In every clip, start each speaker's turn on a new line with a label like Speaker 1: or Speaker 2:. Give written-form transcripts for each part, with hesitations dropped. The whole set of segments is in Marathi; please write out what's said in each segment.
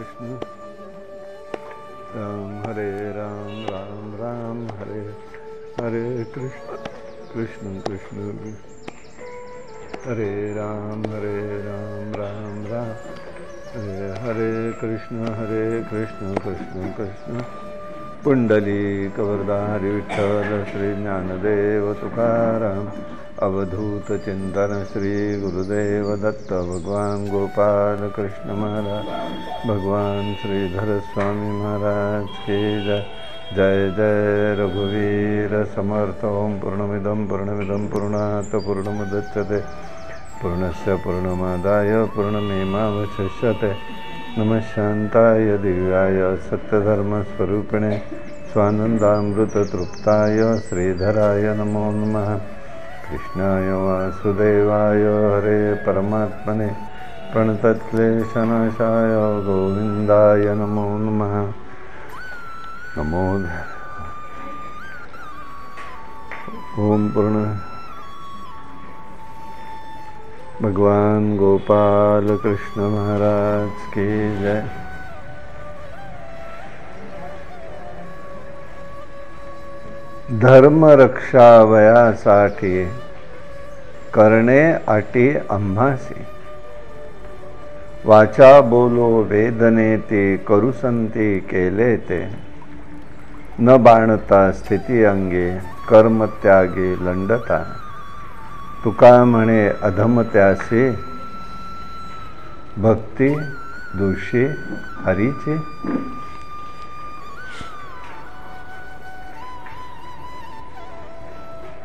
Speaker 1: कृष्ण राम हरे राम राम राम हरे हरे कृष्ण कृष्ण कृष्ण हरे राम राम राम हरे हरे कृष्ण कृष्ण कृष्ण पुंडलिक वरदारी विठ्ठल श्री ज्ञानदेव तुकाराम अवधूत चिंतन श्री गुरुदेव दत्त भगवान गोपाल कृष्ण महाराज भगवान श्रीधर स्वामी महाराज की जय जय जय रघुवीर समर्थ ओम पूर्णमिदं पूर्णात् पूर्णमुदच्यते पूर्णस्य पूर्णमादाय पूर्णमेवावशिष्यते नमः शान्ताय दिव्याय सत्यधर्मस्वरूपिणे स्वानन्दामृततृप्ताय श्रीधराय नमो नमः कृष्णाय वासुदेवाय हरे परमात्मने प्रणतक्लेशनाशाय गोविन्दाय नमो नमः नमो ओम पूर्ण भगवान गोपाल कृष्ण महाराज की जय। धर्म रक्षावयासाठी करणे अटी आम्हासी वाचा बोलो वेदने ते करुसंती केले ते न बाणता स्थिती अंगे कर्म त्यागे लंडता तुका म्हणे अधमत्यासी भक्ती दोषी हरीचे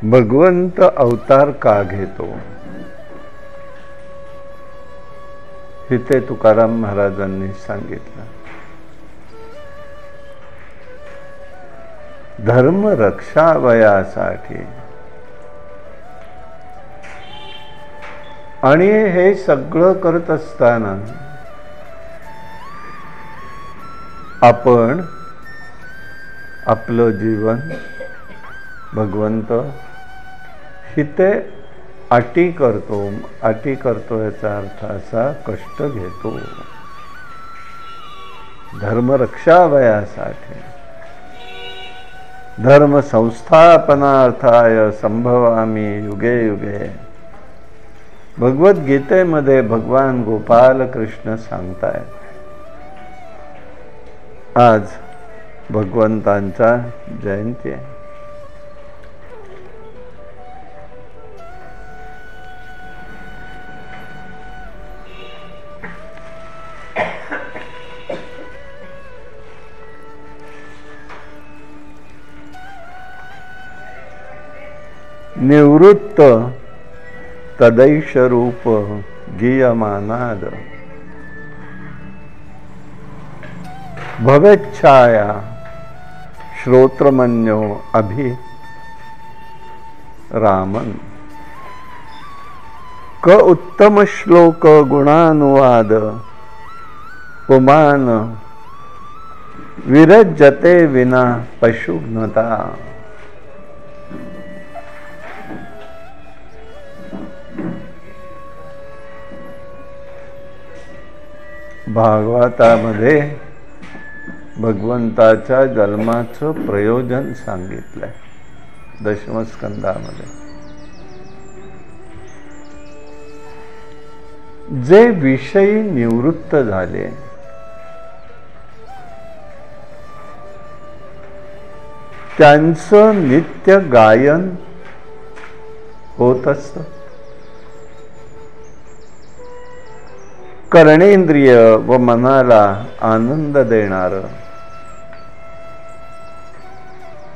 Speaker 1: भगवंत अवतार का घेतो इथे तुकाराम महाराजांनी सांगितलं। धर्म रक्षावयासाठी आणि हे सगळं करत असताना आपण आपलं जीवन भगवंत हिते अटी करतो याचा अर्थ असा कष्ट घेतो धर्म रक्षावयासाठी धर्म संस्थापनार्थाय संभवामी युगे युगे भगवद्गीतेमध्ये भगवान गोपाल कृष्ण सांगतायत। आज भगवंतांचा जयंती आहे। निवृत्त तदैष रूप गीयमानाद भवेच्छाया श्रोत्रमन्यो अभि रामन क उत्तम श्लोक गुणानुवाद पुमान विरज्यते विना पशुघ्नता भागवतामध्ये भगवंताच्या जन्माचं प्रयोजन सांगितलंय दशमस्कंदामध्ये। जे विषयी निवृत्त झाले त्यांचं नित्य गायन होत असतं। कर्णेंद्रिय व मनाला आनंद देणार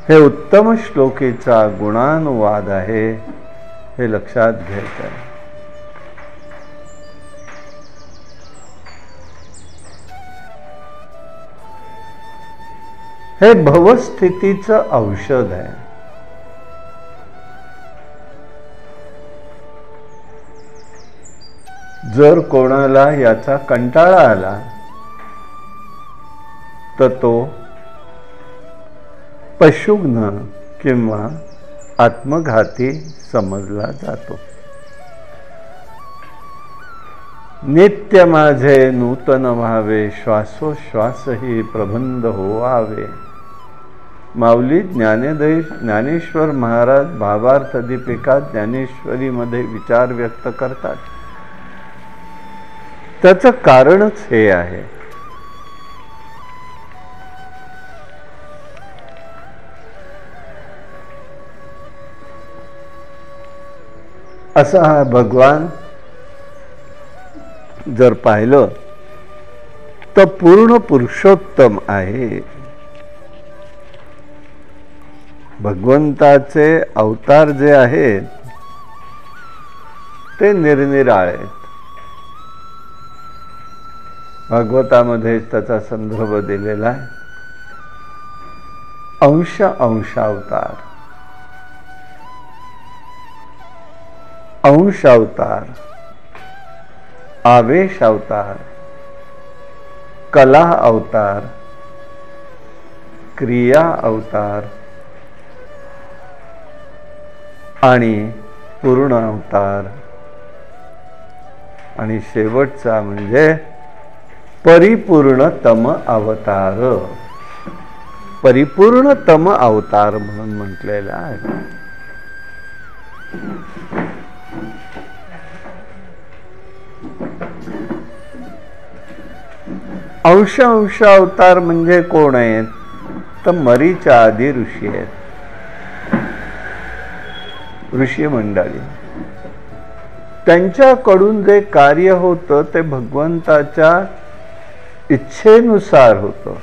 Speaker 1: हे उत्तम श्लोकीचा गुणानुवाद आहे हे लक्षात घ्यायचं आहे। हे भवस्थितीचं औषध आहे। जर कोणाला याचा कंटाळा आला तर तो पशुघ्न किंवा आत्मघाती समजला जातो। नित्य माझे नूतन व्हावे, श्वासोश्वासही प्रबंध होवावे. माऊली ज्ञानेश्वर महाराज भावार्थ दीपिका ज्ञानेश्वरीमध्ये विचार व्यक्त करतात. त्याचं कारणच हे आहे. असा हा भगवान जर पाहिलं तर पूर्ण पुरुषोत्तम आहे. भगवंताचे अवतार जे आहेत ते निरनिराळे आहेत. भागवतामध्ये त्याचा संदर्भ दिलेला आहे. अंशावतार, अंश अवतार, आवेश अवतार, कला अवतार, क्रिया अवतार आणि पूर्ण अवतार आणि शेवटचा म्हणजे परिपूर्णतम अवतार. परिपूर्णतम अवतार म्हणून म्हटलेला आहे. अंश अवतार म्हणजे कोण आहेत तर मरीच्या आधी ऋषी आहेत. ऋषी मंडळी, त्यांच्याकडून जे कार्य होतं ते भगवंताच्या इच्छेनुसार होतं.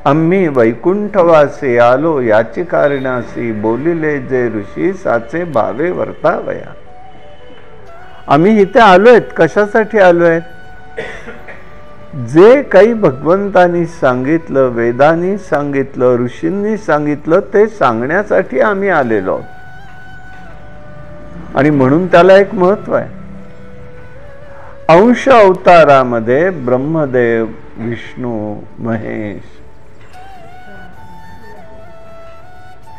Speaker 1: आम्ही वैकुंठवासी आलो याची कारणासी, बोलिले जे ऋषी साचे भावे वर्तावया. आम्ही इथे आलोयत, कशासाठी आलोय? जे काही भगवंतांनी सांगितलं, वेदांनी सांगितलं, ऋषींनी सांगितलं ते सांगण्यासाठी आम्ही आलेलो आहोत. आणि म्हणून त्याला एक महत्व आहे. अंश अवतारामध्ये ब्रह्मदेव, विष्णू, महेश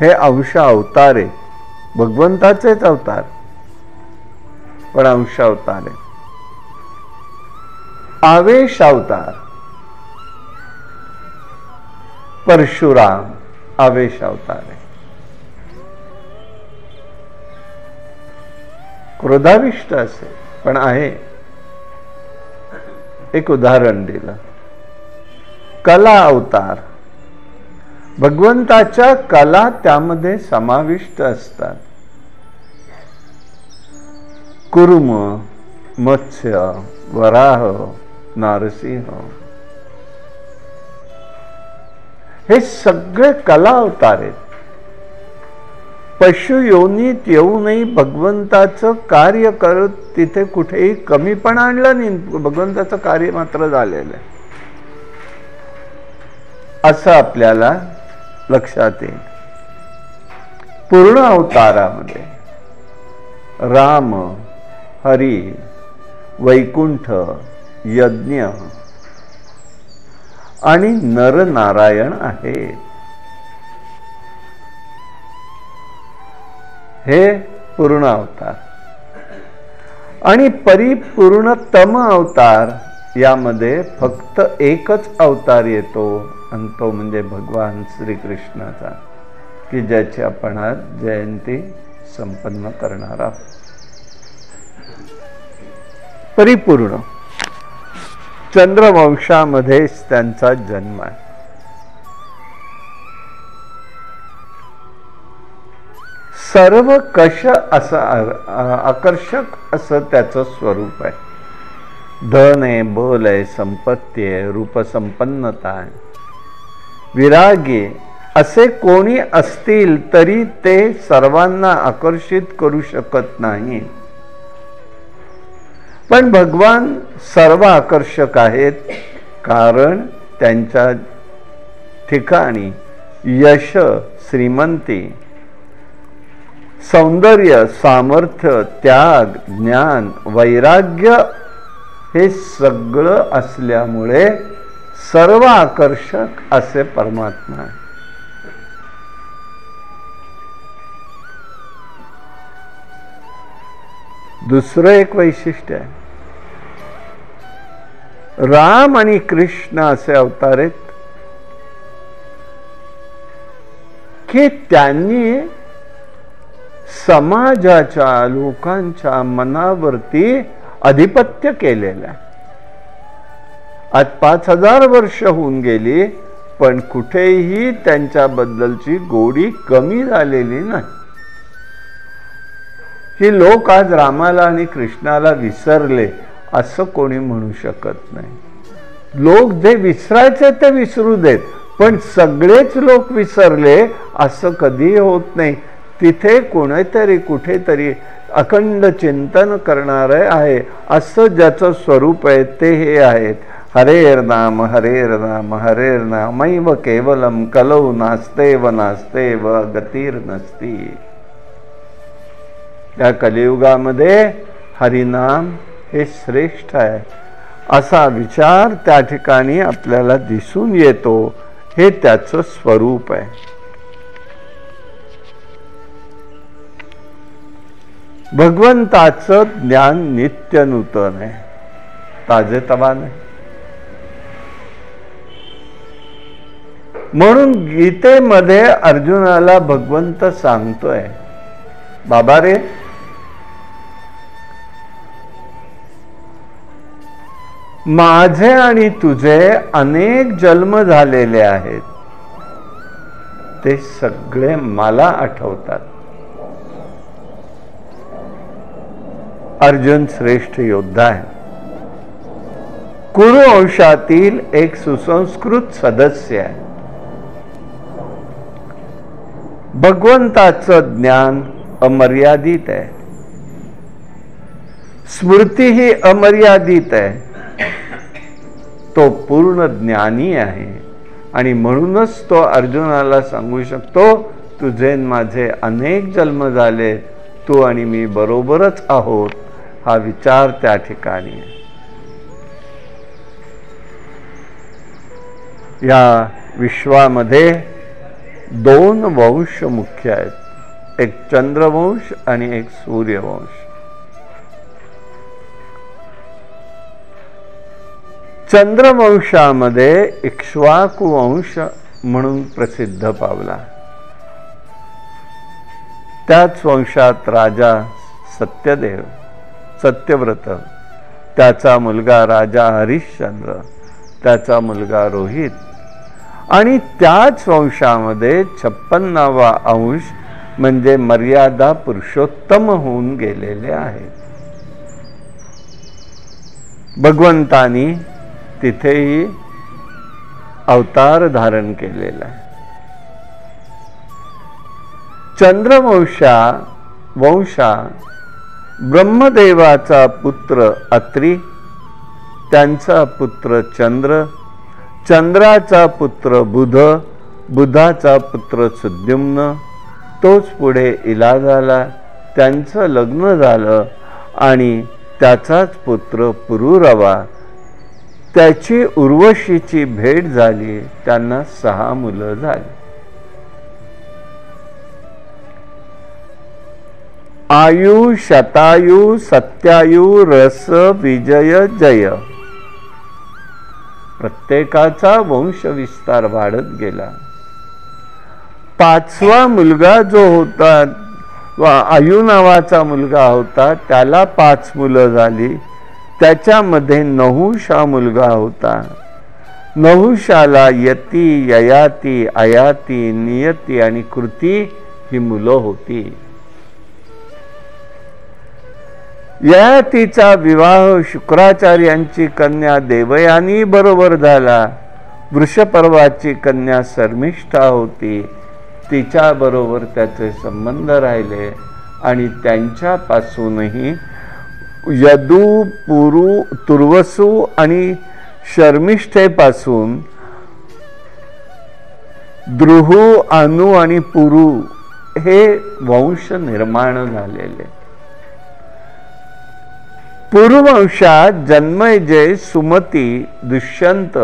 Speaker 1: हे अंश अवतार आहे. भगवंताचेच अवतार पण अंश अवतार आहे. आवेश अवतार परशुराम आवेश अवतार आहे. क्रोधाविष्ट असे पण आहे. एक उदाहरण दिलं. कला अवतार, भगवंताच्या कला त्यामध्ये समाविष्ट असतात. कुर्म, मत्स्य, वराह, नारसिंह हे सगळे कला अवतार आहेत. पशु योनीत येऊनही भगवंताचं कार्य करत तिथे कुठेही कमीपणा आणलं नाही. भगवंताचं कार्य मात्र झालेलं आहे असं आपल्याला लक्षात येईल. पूर्ण अवतारामध्ये राम, हरी, वैकुंठ, यज्ञ आणि नरनारायण आहेत. हे पूर्ण अवतार. आणि परिपूर्णतम अवतार यामध्ये फक्त एकच अवतार येतो आणि तो म्हणजे भगवान श्रीकृष्णाचा, की ज्याची आपण आज जयंती संपन्न करणार आहोत. परिपूर्ण चंद्रवंशामध्येच त्यांचा जन्म आहे. सर्व कश असं आकर्षक असं त्याचं स्वरूप आहे. धन आहे, बल आहे, संपत्ती आहे, रूपसंपन्नता आहे, विरागी असे कोणी असतील तरी ते सर्वांना आकर्षित करू शकत नाही. पण भगवान सर्व आकर्षक आहेत, कारण त्यांच्या ठिकाणी यश, श्रीमंती, सौंदर्य, सामर्थ्य, त्याग, ज्ञान, वैराग्य हे सगळं असल्यामुळे सर्व आकर्षक असे परमात्मा आहे. दुसरं एक वैशिष्ट्य आहे. राम आणि कृष्ण असे अवतार आहेत की त्यांनी समाजाच्या लोकांच्या मनावरती अधिपत्य केलेलं आहे. आज 5000 वर्ष होऊन गेली, पण कुठेही त्यांच्याबद्दलची गोडी कमी झालेली नाही. ही लोक आज रामाला आणि कृष्णाला विसरले असं कोणी म्हणू शकत नाही. लोक जे विसरायचे ते विसरू देत, पण सगळेच लोक विसरले असं कधी होत नाही. तिथे कोणीतरी कुठेतरी अखंड चिंतन करणारे आहे, असं ज्याचं स्वरूप आहे ते हे आहेत. हरेर नाम हरेर नाम हरेर नामैव केवलम कलौ नास्तेव नास्तेव गतीर नसती. या कलियुगामध्ये हरिनाम हे श्रेष्ठ आहे असा विचार त्या ठिकाणी आपल्याला दिसून येतो. हे त्याचं स्वरूप आहे. भगवंताचं ज्ञान नित्य नूतन आहे, ताजेतवान आहे. म्हणून गीतेमध्ये अर्जुनाला भगवंत सांगतोय, बाबा रे, माझे आणि तुझे अनेक जन्म झालेले आहेत, ते सगळे मला आठवतात. अर्जुन श्रेष्ठ योद्धा आहे. कुरु वंशातील एक सुसंस्कृत सदस्य आहे. भगवंताचं ज्ञान अमर्यादित आहे, स्मृती ही अमर्यादित आहे. तो पूर्ण ज्ञानी आहे आणि म्हणूनच तो अर्जुनाला सांगू शकतो, तुझे माझे अनेक जन्म झाले, तू आणि मी बरोबरच आहोत. हा विचार त्या ठिकाणी आहे. या विश्वामध्ये 2 वंश मुख्य आहेत, एक चंद्रवंश आणि एक सूर्यवंश. चंद्रवंशामध्ये इक्ष्वाकु वंश म्हणून प्रसिद्ध पावला. त्याच वंशात राजा सत्यदेव, सत्यव्रत, त्याचा मुलगा राजा हरिश्चंद्र, त्याचा मुलगा रोहित, आणि त्याच वंशामध्ये 56वा अंश म्हणजे मर्यादा पुरुषोत्तम होऊन गेलेले आहेत. भगवंतानी तिथेही अवतार धारण केलेला आहे. वंशा ब्रह्मदेवाचा पुत्र अत्री, त्यांचा पुत्र चंद्र, चंद्राचा पुत्र बुध, बुधाचा पुत्र सुद्युम्न, तोच पुढे इला झाला, त्यांचं लग्न झालं आणि त्याचाच पुत्र पुरुरवा, त्याची उर्वशीची भेट झाली, त्यांना 6 मुलं झाली. आयु, शतायु, सत्यायु, रस, विजय, जय, प्रत्येकाचा वंश विस्तार वाढत गेला. 5वा मुलगा जो होता, आयु नावाचा मुलगा होता, त्याला 5 मुलं झाली. त्याच्यामध्ये नहुष हा मुलगा होता. नहुषाला यती, ययाती, अयाती, नियती आणि कृती ही मुलं होती. ययातीचा विवाह शुक्राचार्यांची कन्या देवयानी बरोबर झाला. वृषपर्वाची कन्या शर्मिष्ठा होती, तिच्या बरोबर त्याचे संबंध राहिले आणि त्यांच्यापासूनही यदू, पुरु, तुर्वसु आणि शर्मिष्ठेपासून द्रुहु, अनु आणि पुरु हे वंश निर्माण झालेले. पुरुवंशात जन्मेजय, सुमती, दुष्यंत,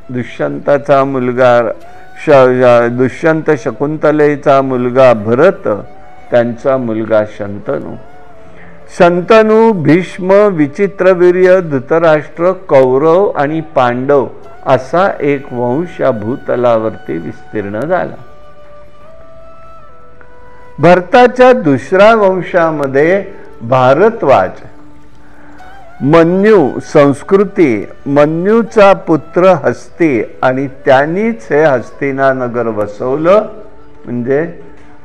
Speaker 1: दुष्यंताचा मुलगा दुष्यंत शकुंतलेचा मुलगा भरत, त्यांचा मुलगा शंतनू, शंतनू, भीष्म, विचित्रवीर्य, धृतराष्ट्र, कौरव आणि पांडव असा एक वंश या भूतलावरती विस्तीर्ण झाला. भरताच्या दुसऱ्या वंशामध्ये भारद्वाज, मन्यू, संस्कृती, मन्यूचा पुत्र हस्ती आणि त्यांनीच हे हस्तिनानगर वसवलं. म्हणजे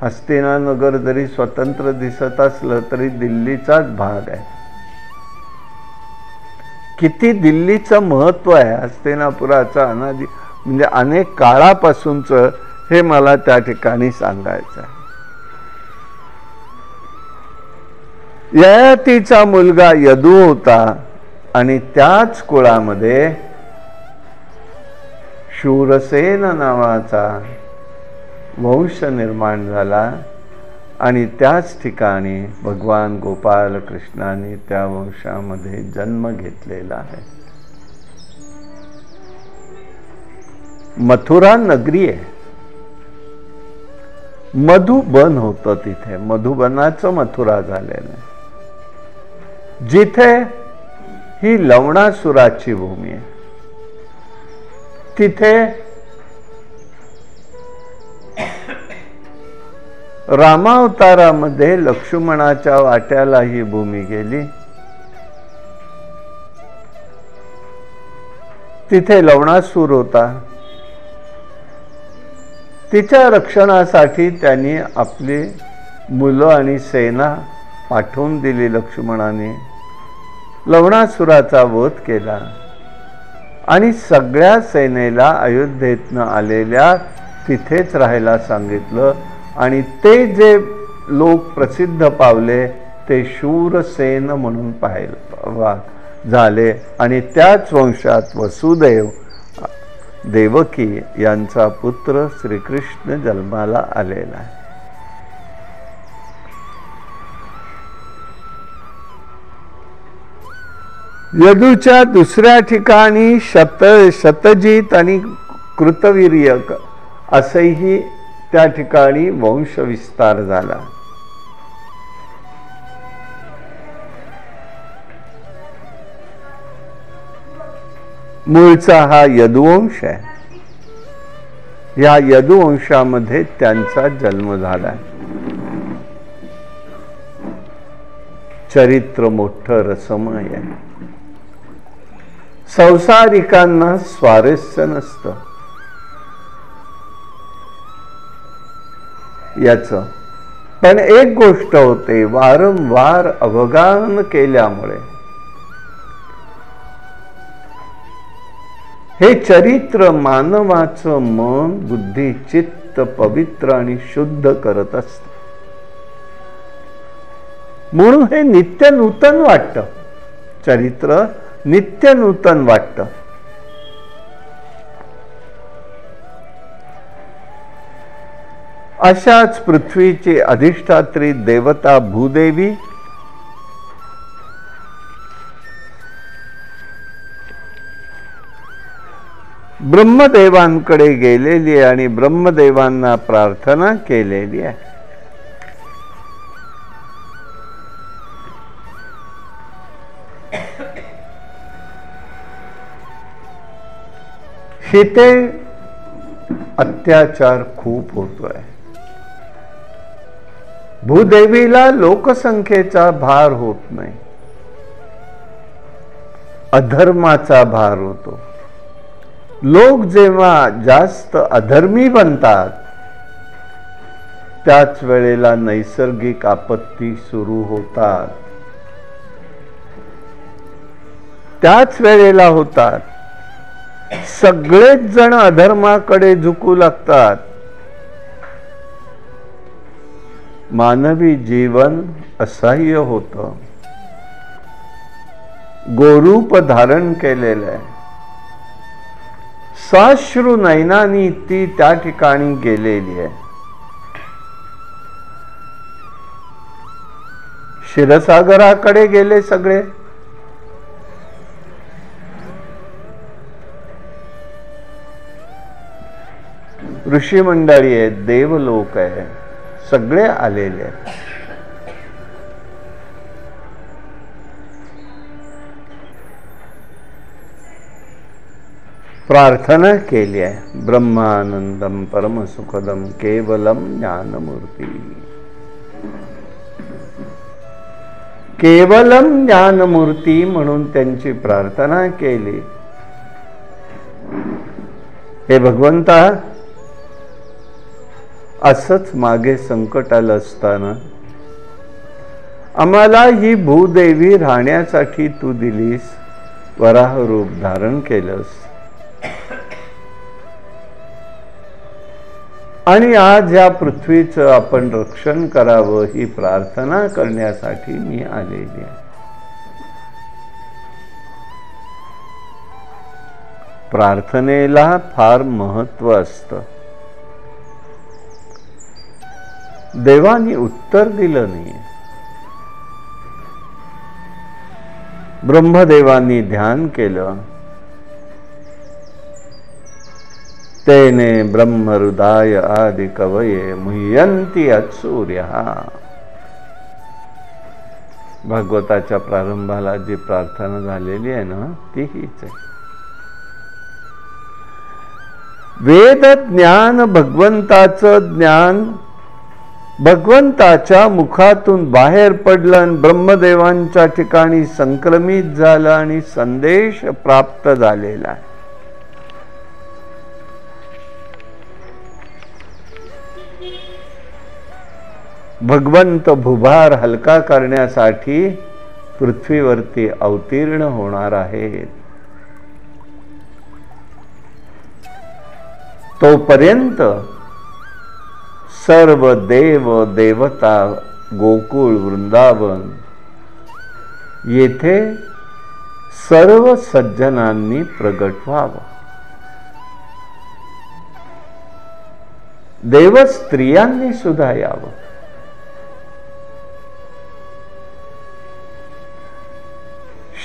Speaker 1: हस्तिनानगर जरी स्वतंत्र दिसत असलं तरी दिल्लीचाच भाग आहे. किती दिल्लीचं महत्व आहे हस्तिनापुराचं अनादी म्हणजे अनेक काळापासूनचं हे मला त्या ठिकाणी सांगायचं आहे. ययातीचा मुलगा यदू होता आणि त्याच कुळामध्ये शूरसेन नावाचा वंश निर्माण झाला आणि त्याच ठिकाणी भगवान गोपाल कृष्णाने त्या वंशामध्ये जन्म घेतलेला आहे. मथुरा नगरी आहे. मधुबन होतं तिथे. मधुबनाचं मथुरा झालेलं आहे. जिथे ही लवणासुराची भूमी आहे. तिथे रामावतारामध्ये लक्ष्मणाच्या वाट्याला ही भूमी गेली. तिथे लवणासूर होता. तिच्या रक्षणासाठी त्यांनी आपली मुलं आणि सेना पाठवून दिली. लक्ष्मणाने लवणासुराचा वध केला आणि सगळ्या सेनेला अयोध्येतनं आलेल्या तिथेच राहायला सांगितलं आणि ते जे लोक प्रसिद्ध पावले ते शूरसेन म्हणून झाले आणि त्याच वंशात वसुदेव, देवकी यांचा पुत्र श्रीकृष्ण जन्माला आलेला आहे. यदूच्या दुसऱ्या ठिकाणी शतजित आणि कृतवीर्य असेही त्या ठिकाणी वंश विस्तार झाला. मूळचा हा यदुवंश आहे. या यदुवंशामध्ये त्यांचा जन्म झाला. चरित्र मोठं रसमय आहे. संसारिकांना स्वारस्य नसतं याचं. पण एक गोष्ट होते, वारंवार अवगाहन केल्यामुळे हे चरित्र मानवाचं मन, बुद्धी, चित्त पवित्र आणि शुद्ध करत असत. म्हणून हे नित्य नूतन वाटतं. चरित्र नित्य नूतन वाटतं. अशाच पृथ्वीची अधिष्ठात्री देवता भूदेवी ब्रह्मदेवांकडे गेलेली आहे आणि ब्रह्मदेवांना प्रार्थना केलेली आहे. इथे अत्याचार खूप होतोय. भूदेवीला लोकसंख्येचा भार होत नाही, अधर्माचा भार होतो. लोक जेव्हा जास्त अधर्मी बनतात त्याच वेळेला नैसर्गिक आपत्ती सुरू होतात. त्याच वेळेला होतात. सगळेच जण अधर्माकडे झुकू लागतात. मानवी जीवन असह्य होतं. गोरूप धारण केलेलं आहे. साश्रू नयनानी ती त्या ठिकाणी गेलेली आहे. क्षीरसागराकडे गेले सगळे. ऋषी मंडळी आहेत, देवलोक आहे, सगळे आलेले आहेत. प्रार्थना केली आहे, ब्रह्मानंदम परमसुखदम केवलम ज्ञानमूर्ती. केवलम ज्ञानमूर्ती म्हणून त्यांची प्रार्थना केली. हे भगवंता, असंच मागे संकट आलं असताना आम्हाला ही भूदेवी राहण्यासाठी तू दिलीस, वराह रूप धारण केलंस. आणि आज या पृथ्वीचं आपण रक्षण करावं ही प्रार्थना करण्यासाठी मी आलेली आहे. प्रार्थनेला फार महत्व असतं. देवाने उत्तर दिलं नाही. ब्रह्मदेवानी ध्यान केलं. तेने ब्रह्महृदाय आदि कवये मुह्यंती अत्सूर्यः. भागवताच्या प्रारंभाला जी प्रार्थना झालेली आहे ना, ती हीच आहे. वेद ज्ञान, भगवंताचं ज्ञान भगवंताच्या मुखातून बाहेर पडलं आणि ब्रह्मदेवांच्या ठिकाणी संक्रमित झालं आणि संदेश प्राप्त झालेला आहे. भगवंत भूभार हलका करण्यासाठी पृथ्वीवरती अवतीर्ण होणार आहेत. तोपर्यंत सर्व देव देवता, गोकुळ, वृंदावन येथे सर्व सज्जनांनी प्रगट व्हावं. देव स्त्रियांनी सुद्धा यावं.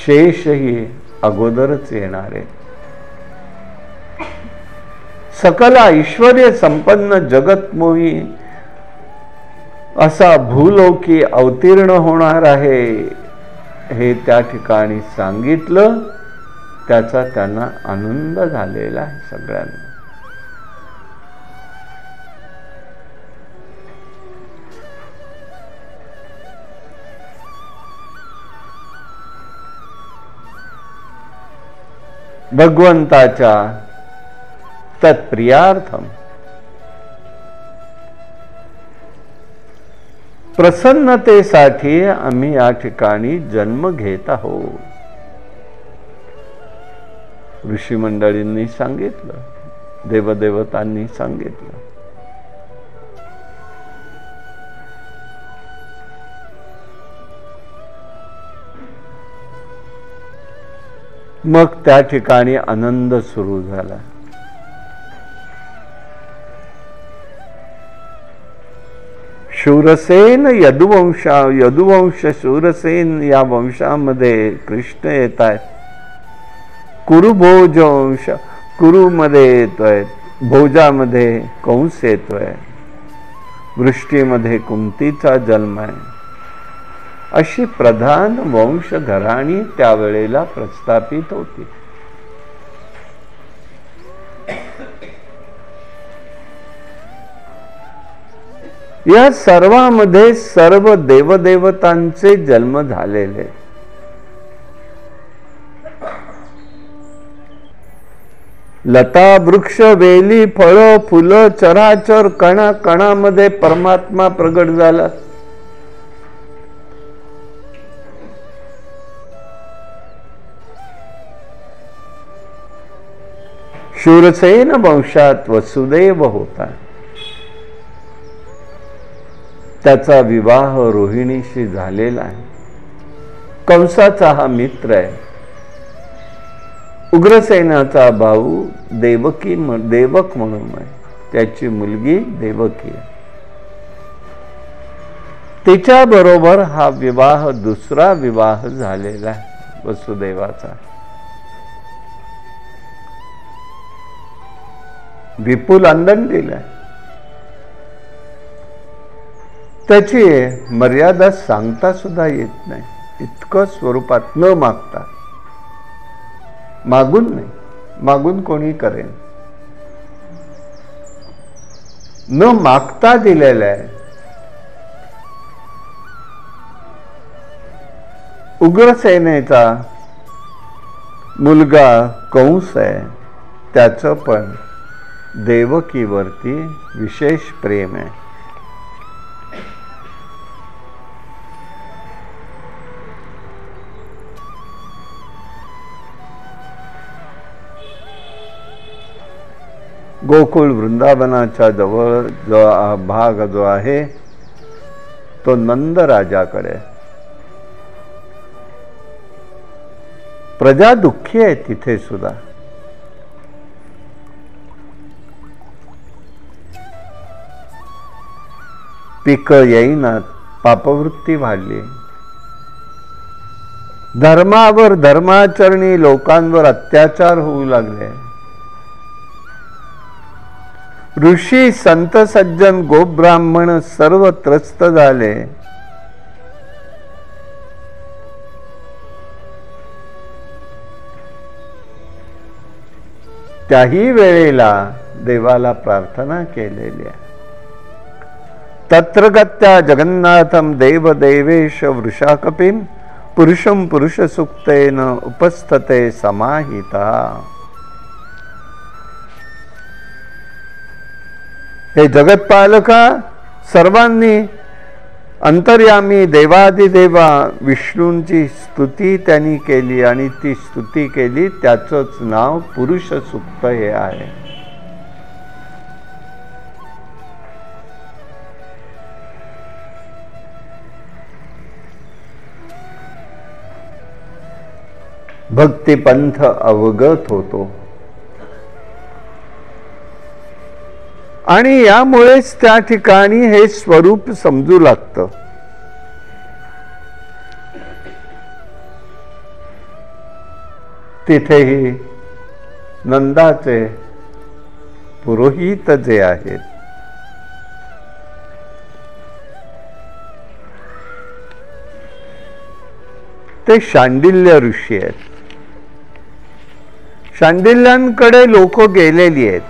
Speaker 1: शेषही अगोदरच येणारे. सकल ऐश्वर्य संपन्न जगतमोही असा भूलोकी अवतीर्ण होणार आहे, हे त्या ठिकाणी सांगितलं. त्याचा त्यांना आनंद झालेला आहे सगळ्यांना. भगवंताच्या तत्प्रियार्थम प्रसन्नतेसाठी आम्ही या ठिकाणी जन्म घेत आहोत. ऋषी मंडळींनी सांगितलं, देवदेवतांनी सांगितलं. मग त्या ठिकाणी आनंद सुरू झाला. शूरसेन यदुवंश शूरसेन या वंशामध्ये कृष्ण येत आहेत. कुरुभोज वंश, कुरुमध्ये येतोय, भोजामध्ये कंस येतोय, वृष्टीमध्ये कुंतीचा जन्म आहे. अशी प्रधान वंश घराणी त्यावेळेला प्रस्थापित होती. या सर्वांमध्ये सर्व देवदेवतांचे जन्म झालेले. लता वृक्ष वेली फळ फुलं चराचर कणा कणामध्ये परमात्मा प्रगट झाला. शूरसेन वंशात वसुदेव होता. त्याचा विवाह रोहिणीशी झालेला आहे. कंसाचा हा मित्र आहे. उग्रसेनाचा भाऊ देवक म्हणून आहे. त्याची मुलगी देवकी आहे. तिच्या बरोबर हा विवाह दुसरा विवाह झालेला आहे वसुदेवाचा. विपुल आनंद दिलाय. त्याची मर्यादा सांगता सुद्धा येत नाही. इतकं स्वरूपात न मागता, मागून नाही, मागून कोणी करेन, न मागता दिलेलं आहे. उग्रसेनेचा मुलगा कंस आहे, त्याचं पण देवकीवरती विशेष प्रेम आहे. गोकुळ वृंदावनाच्या जवळ जो भाग जो आहे तो नंद राजाकडे. प्रजा दुःखी आहे तिथे सुद्धा. पीक येईनात, पापवृत्ती वाढली, धर्मावर धर्माचरणी लोकांवर अत्याचार होऊ लागले. ऋषी संत सज्जन गोब्राह्मण सर्व त्रस्त झाले. त्याही वेळेला देवाला प्रार्थना केलेली आहे. तत्र गत्या जगन्नाथम देवदेवेश वृषाकपिं पुरुषं पुरुषसुक्तेन उपस्थते समाहिता. हे जगतपालका, सर्वांनी अंतर्यामी देवादिदेवा विष्णूंची स्तुती त्यांनी केली आणि ती स्तुती केली, त्याचंच नाव पुरुष सुक्त हे आहे. भक्तिपंथ अवगत होतो आणि यामुळेच त्या ठिकाणी हे स्वरूप समजू लागतं. तिथेही नंदाचे पुरोहित जे आहेत ते शांडिल्य ऋषी आहेत. शांडिल्यांकडे लोक गेलेली आहेत.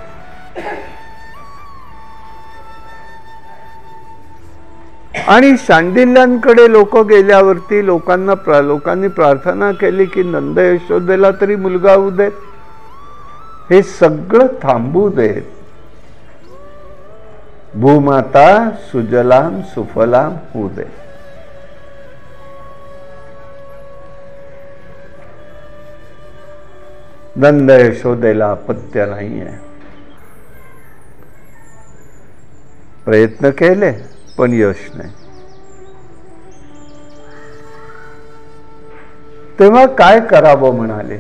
Speaker 1: आणि शांडिल्यांकडे लोक गेल्यावरती लोकांनी प्रार्थना केली की नंद यशोदेला तरी मुलगा होऊ देत, हे सगळं थांबू देत. भूमाता सुजलाम सुफलाम होऊ दे. नंद यशोदेला अपत्य नाहीये. प्रयत्न केले पण यश नाही. तेव्हा काय करावं म्हणाले,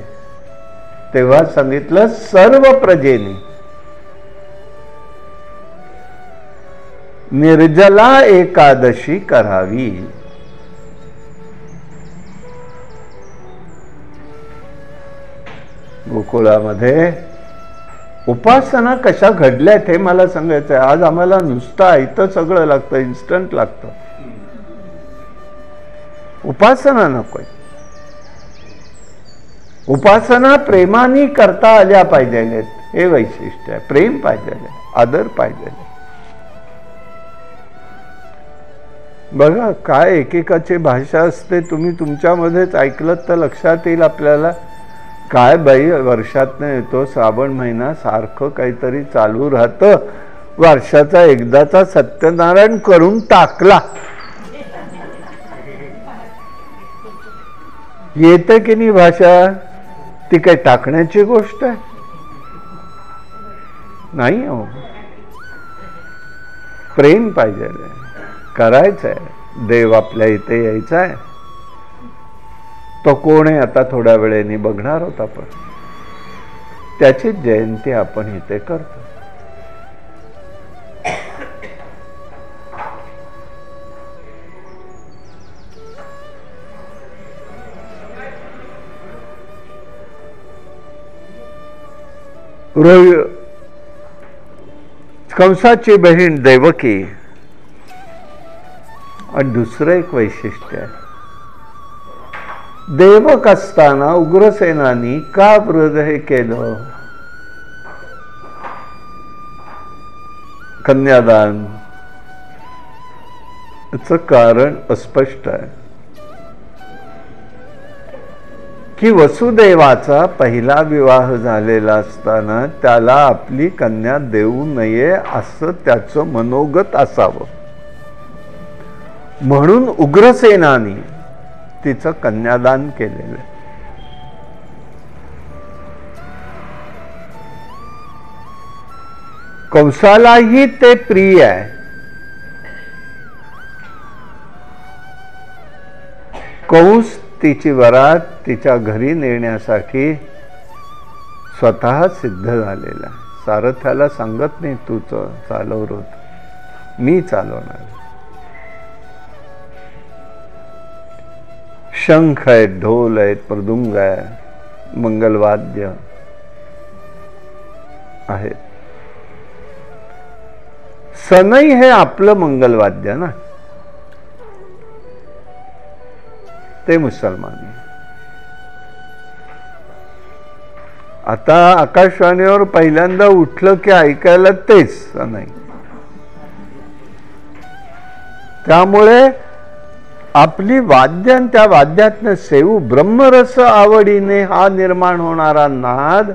Speaker 1: तेव्हा सांगितलं सर्व प्रजेनी निर्जला एकादशी करावी. गोकुळामध्ये उपासना कशा घडल्यात हे मला सांगायचंय. आज आम्हाला नुसतं आयतं सगळं लागतं, इन्स्टंट लागतं. उपासना नकोय. उपासना प्रेमाने करता आल्या पाहिजे, हे वैशिष्ट्य आहे. प्रेम पाहिजे, आदर पाहिजे. बघा काय एकेकाची भाषा असते, तुम्ही तुमच्यामध्येच ऐकलं तर लक्षात येईल आपल्याला. काय बाई, वर्षातनं येतो श्रावण महिना, सारखं काहीतरी चालू राहतं. वर्षाचा एकदाचा सत्यनारायण करून टाकला, येते की नाही भाषा. ती काही टाकण्याची गोष्ट आहे नाही हो. प्रेम पाहिजे, करायचंय. देव आपल्या इथे यायचा आहे. तो कोण आहे आता थोड्या वेळेने बघणार होता, पण त्याची जयंती आपण इथे करतो. कंसाची बहीण देवकी. आणि दुसरं एक वैशिष्ट्य आहे, देवक असताना उग्रसेनानी का व्रत हे केलं? कन्यादान याचं कारण अस्पष्ट आहे की वसुदेवाचा पहिला विवाह झालेला असताना त्याला आपली कन्या देऊ नये असं त्याचं मनोगत असावं, म्हणून उग्रसेनानी तिचं कन्यादान केलेलं. कंसालाही ते प्रिय आहे. कंस तिची वरात तिच्या घरी नेण्यासाठी स्वतः सिद्ध झालेला. सारथ्याला सांगत नाही तू चालव रोत, मी चालवणार. शंख आहेत, ढोल आहेत, मृदुंग आहे, मंगलवाद्य आहेत. सनई हे आपलं मंगलवाद्य ना, ते मुसलमान. आता आकाशवाणीवर पहिल्यांदा उठलं की ऐकायला तेच नाही. त्यामुळे आपली वाद्य आणि त्या वाद्यातनं सेवू ब्रह्मरस आवडीने हा निर्माण होणारा नाद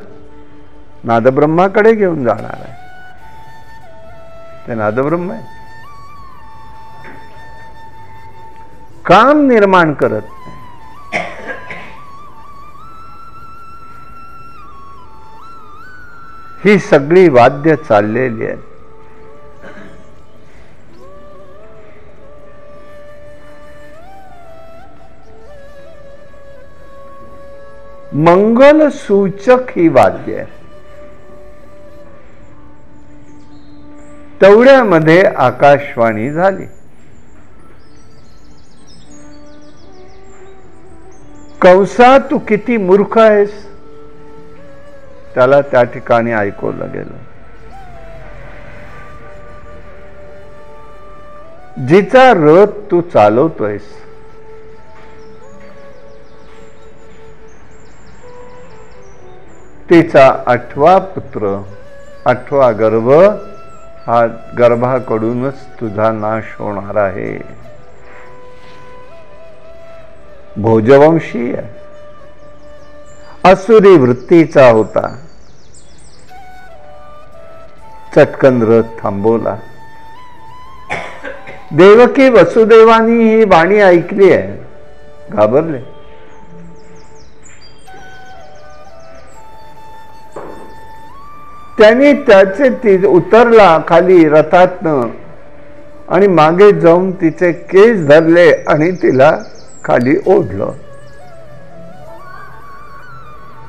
Speaker 1: नादब्रह्माकडे घेऊन जाणार आहे. ते नादब्रह्म आहे, काम निर्माण करत नाही. ही सगळी वाद्य चाललेली आहेत. मंगल सूचक ही वाद्य आहे. तेवढ्यामध्ये आकाशवाणी झाली. कंसा तू किती मूर्ख आहेस, त्याला त्या ठिकाणी ऐकवलं गेलं. जिचा रथ तू चालवतोयस तिचा 8वा पुत्र, 8वा गर्भ, हा गर्भाकडूनच तुझा नाश होणार आहे. भोजवंशीय असुरी वृत्तीचा होता. चटकन रथ थांबवला. देवकी वसुदेवानी ही वाणी ऐकली आहे, घाबरले. त्यांनी त्याचे उतरला खाली रथातनं आणि मागे जाऊन तिचे केस धरले आणि तिला खाली ओढलं.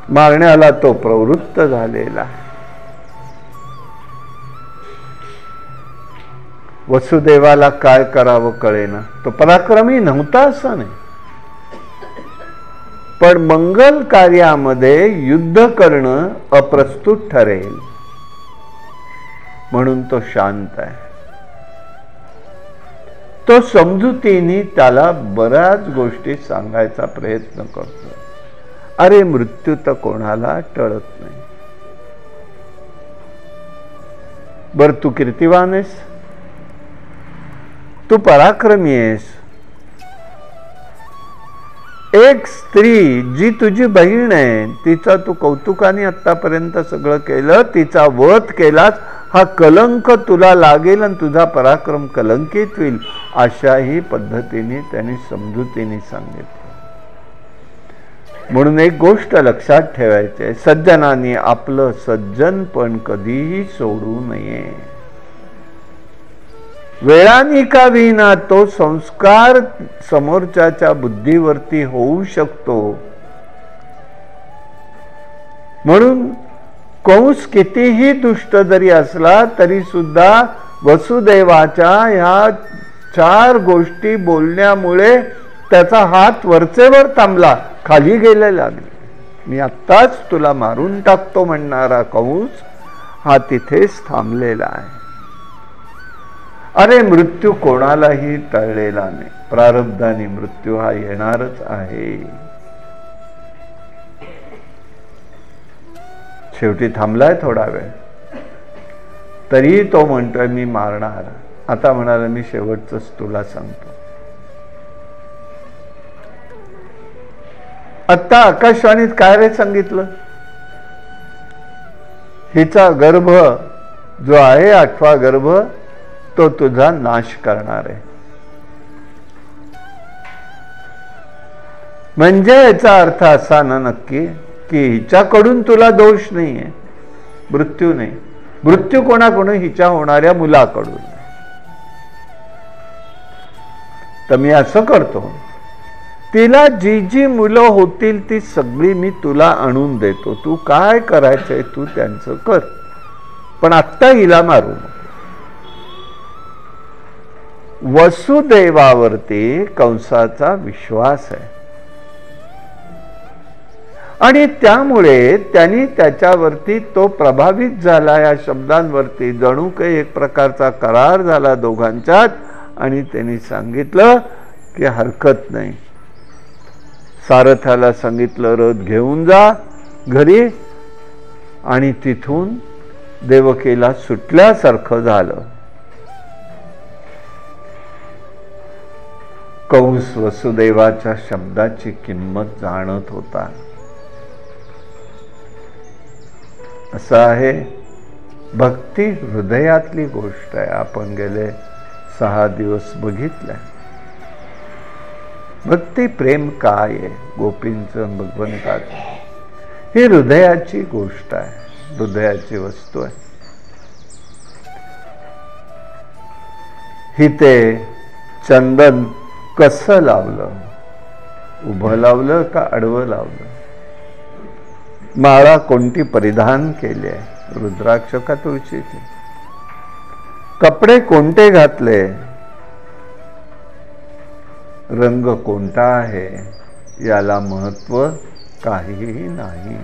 Speaker 1: मारण्याला तो प्रवृत्त झालेला. वसुदेवाला काय करावं कळेना. तो पराक्रमी नव्हता असं नाही, पण मंगल कार्यामध्ये युद्ध करणं अप्रस्तुत ठरेल म्हणून तो शांत आहे. तो समजुतीने त्याला बऱ्याच गोष्टी सांगायचा प्रयत्न करतो. अरे मृत्यू तर कोणाला टळत नाही. बर तू कीर्तिवान आहेस, तू पराक्रमी आहेस. एक स्त्री जी तुझी बहीण आहे तिचा तू कौतुकाने आतापर्यंत सगळं केलं, तिचा वध केलास, हा कलंक तुला लागेल आणि तुझा पराक्रम कलंकित होईल, अशाही पद्धतीने त्यांनी समजुतीने सांगितलं. म्हणून एक गोष्ट लक्षात ठेवायची आहे, सज्जनांनी आपलं सज्जनपण कधीही सोडू नये. वेळाने का विना तो संस्कार समोरच्याच्या बुद्धीवरती होऊ शकतो. म्हणून कंस कितीही दुष्ट जरी असला तरी सुद्धा वसुदेवाच्या ह्या 4 गोष्टी बोलण्यामुळे त्याचा हात वरचेवर थांबला, खाली गेले लागले. मी आत्ताच तुला मारून टाकतो म्हणणारा कंस हा तिथेच थांबलेला आहे. अरे मृत्यू कोणालाही टळलेला नाही. प्रारब्धाने मृत्यू हा येणारच आहे. शेवटी थांबलाय थोडा वेळ, तरी तो म्हणतोय मी मारणार. आता म्हणाला मी शेवटचंच तुला सांगतो. आता आकाशवाणीत काय रे सांगितलं? हिचा गर्भ जो आहे 8वा गर्भ तो तुझा नाश करणार आहे. म्हणजे याचा अर्थ असा ना नक्की की हिच्याकडून तुला दोष नाहीये, मृत्यू नाही. मृत्यू कोणाकडून? हिच्या होणाऱ्या मुलाकडून. तर मी असं करतो, तिला जी जी मुलं होतील ती सगळी मी तुला आणून देतो. तू काय करायचंय तू त्यांचं कर, पण आत्ता हिला मारू नको. वसुदेवावरती कंसाचा विश्वास आहे आणि त्यामुळे त्यांनी त्याच्यावरती तो प्रभावित झाला. या शब्दांवरती जणू काही एक प्रकारचा करार झाला दोघांच्यात आणि त्यांनी सांगितलं की हरकत नाही. सारथ्याला सांगितलं रथ घेऊन जा घरी, आणि तिथून देवकीला सुटल्यासारखं झालं. कंस वसुदेवाच्या शब्दाची किंमत जाणत होता. असं आहे, भक्ती हृदयातली गोष्ट आहे. आपण गेले 6 दिवस बघितलंय. भक्ती प्रेम काय आहे गोपींचं भगवंताचं, ही हृदयाची गोष्ट आहे, हृदयाची वस्तू आहे. हिते चंदन कसं लावलं? उभं लावलं का आडवं लावलं? माळा कोणती परिधान केली आहे? रुद्राक्ष का तुळशीची? कपडे कोणते घातले? रंग कोणता आहे? याला महत्व काहीही नाही.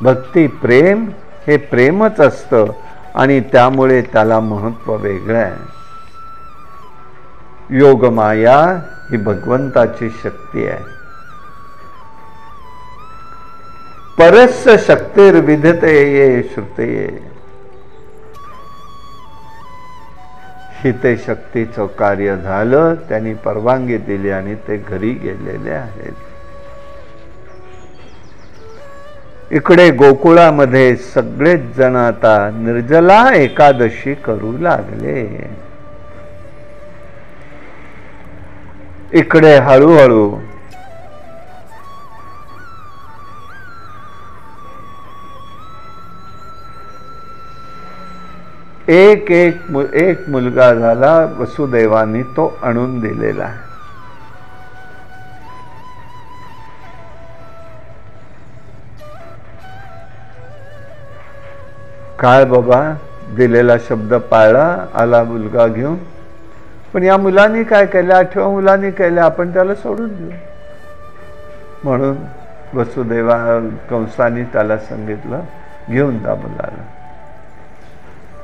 Speaker 1: भक्ती प्रेम हे प्रेमच असतं आणि त्यामुळे त्याला महत्व वेगळं आहे. योगमाया ही भगवंताची शक्ती आहे. परस्य शक्तिर्विधते ये श्रुते. हिते शक्तीचं कार्य झालं, त्यांनी परवानगी दिली आणि ते घरी गेलेले आहेत. इकडे गोकुळामध्ये सगळेच जण आता निर्जला एकादशी करू लागले. इकडे हळूहळू एक मुलगा झाला, वसुदेवानी तो आणून दिलेला आहे. काय बाबा, दिलेला शब्द पाळला, आला मुलगा घेऊन. पण या मुलांनी काय केलं? 8व्या मुलांनी केलं, आपण त्याला सोडून देऊ. म्हणून वसुदेवा कंसाने त्याला सांगितलं घेऊन जा मुलाला.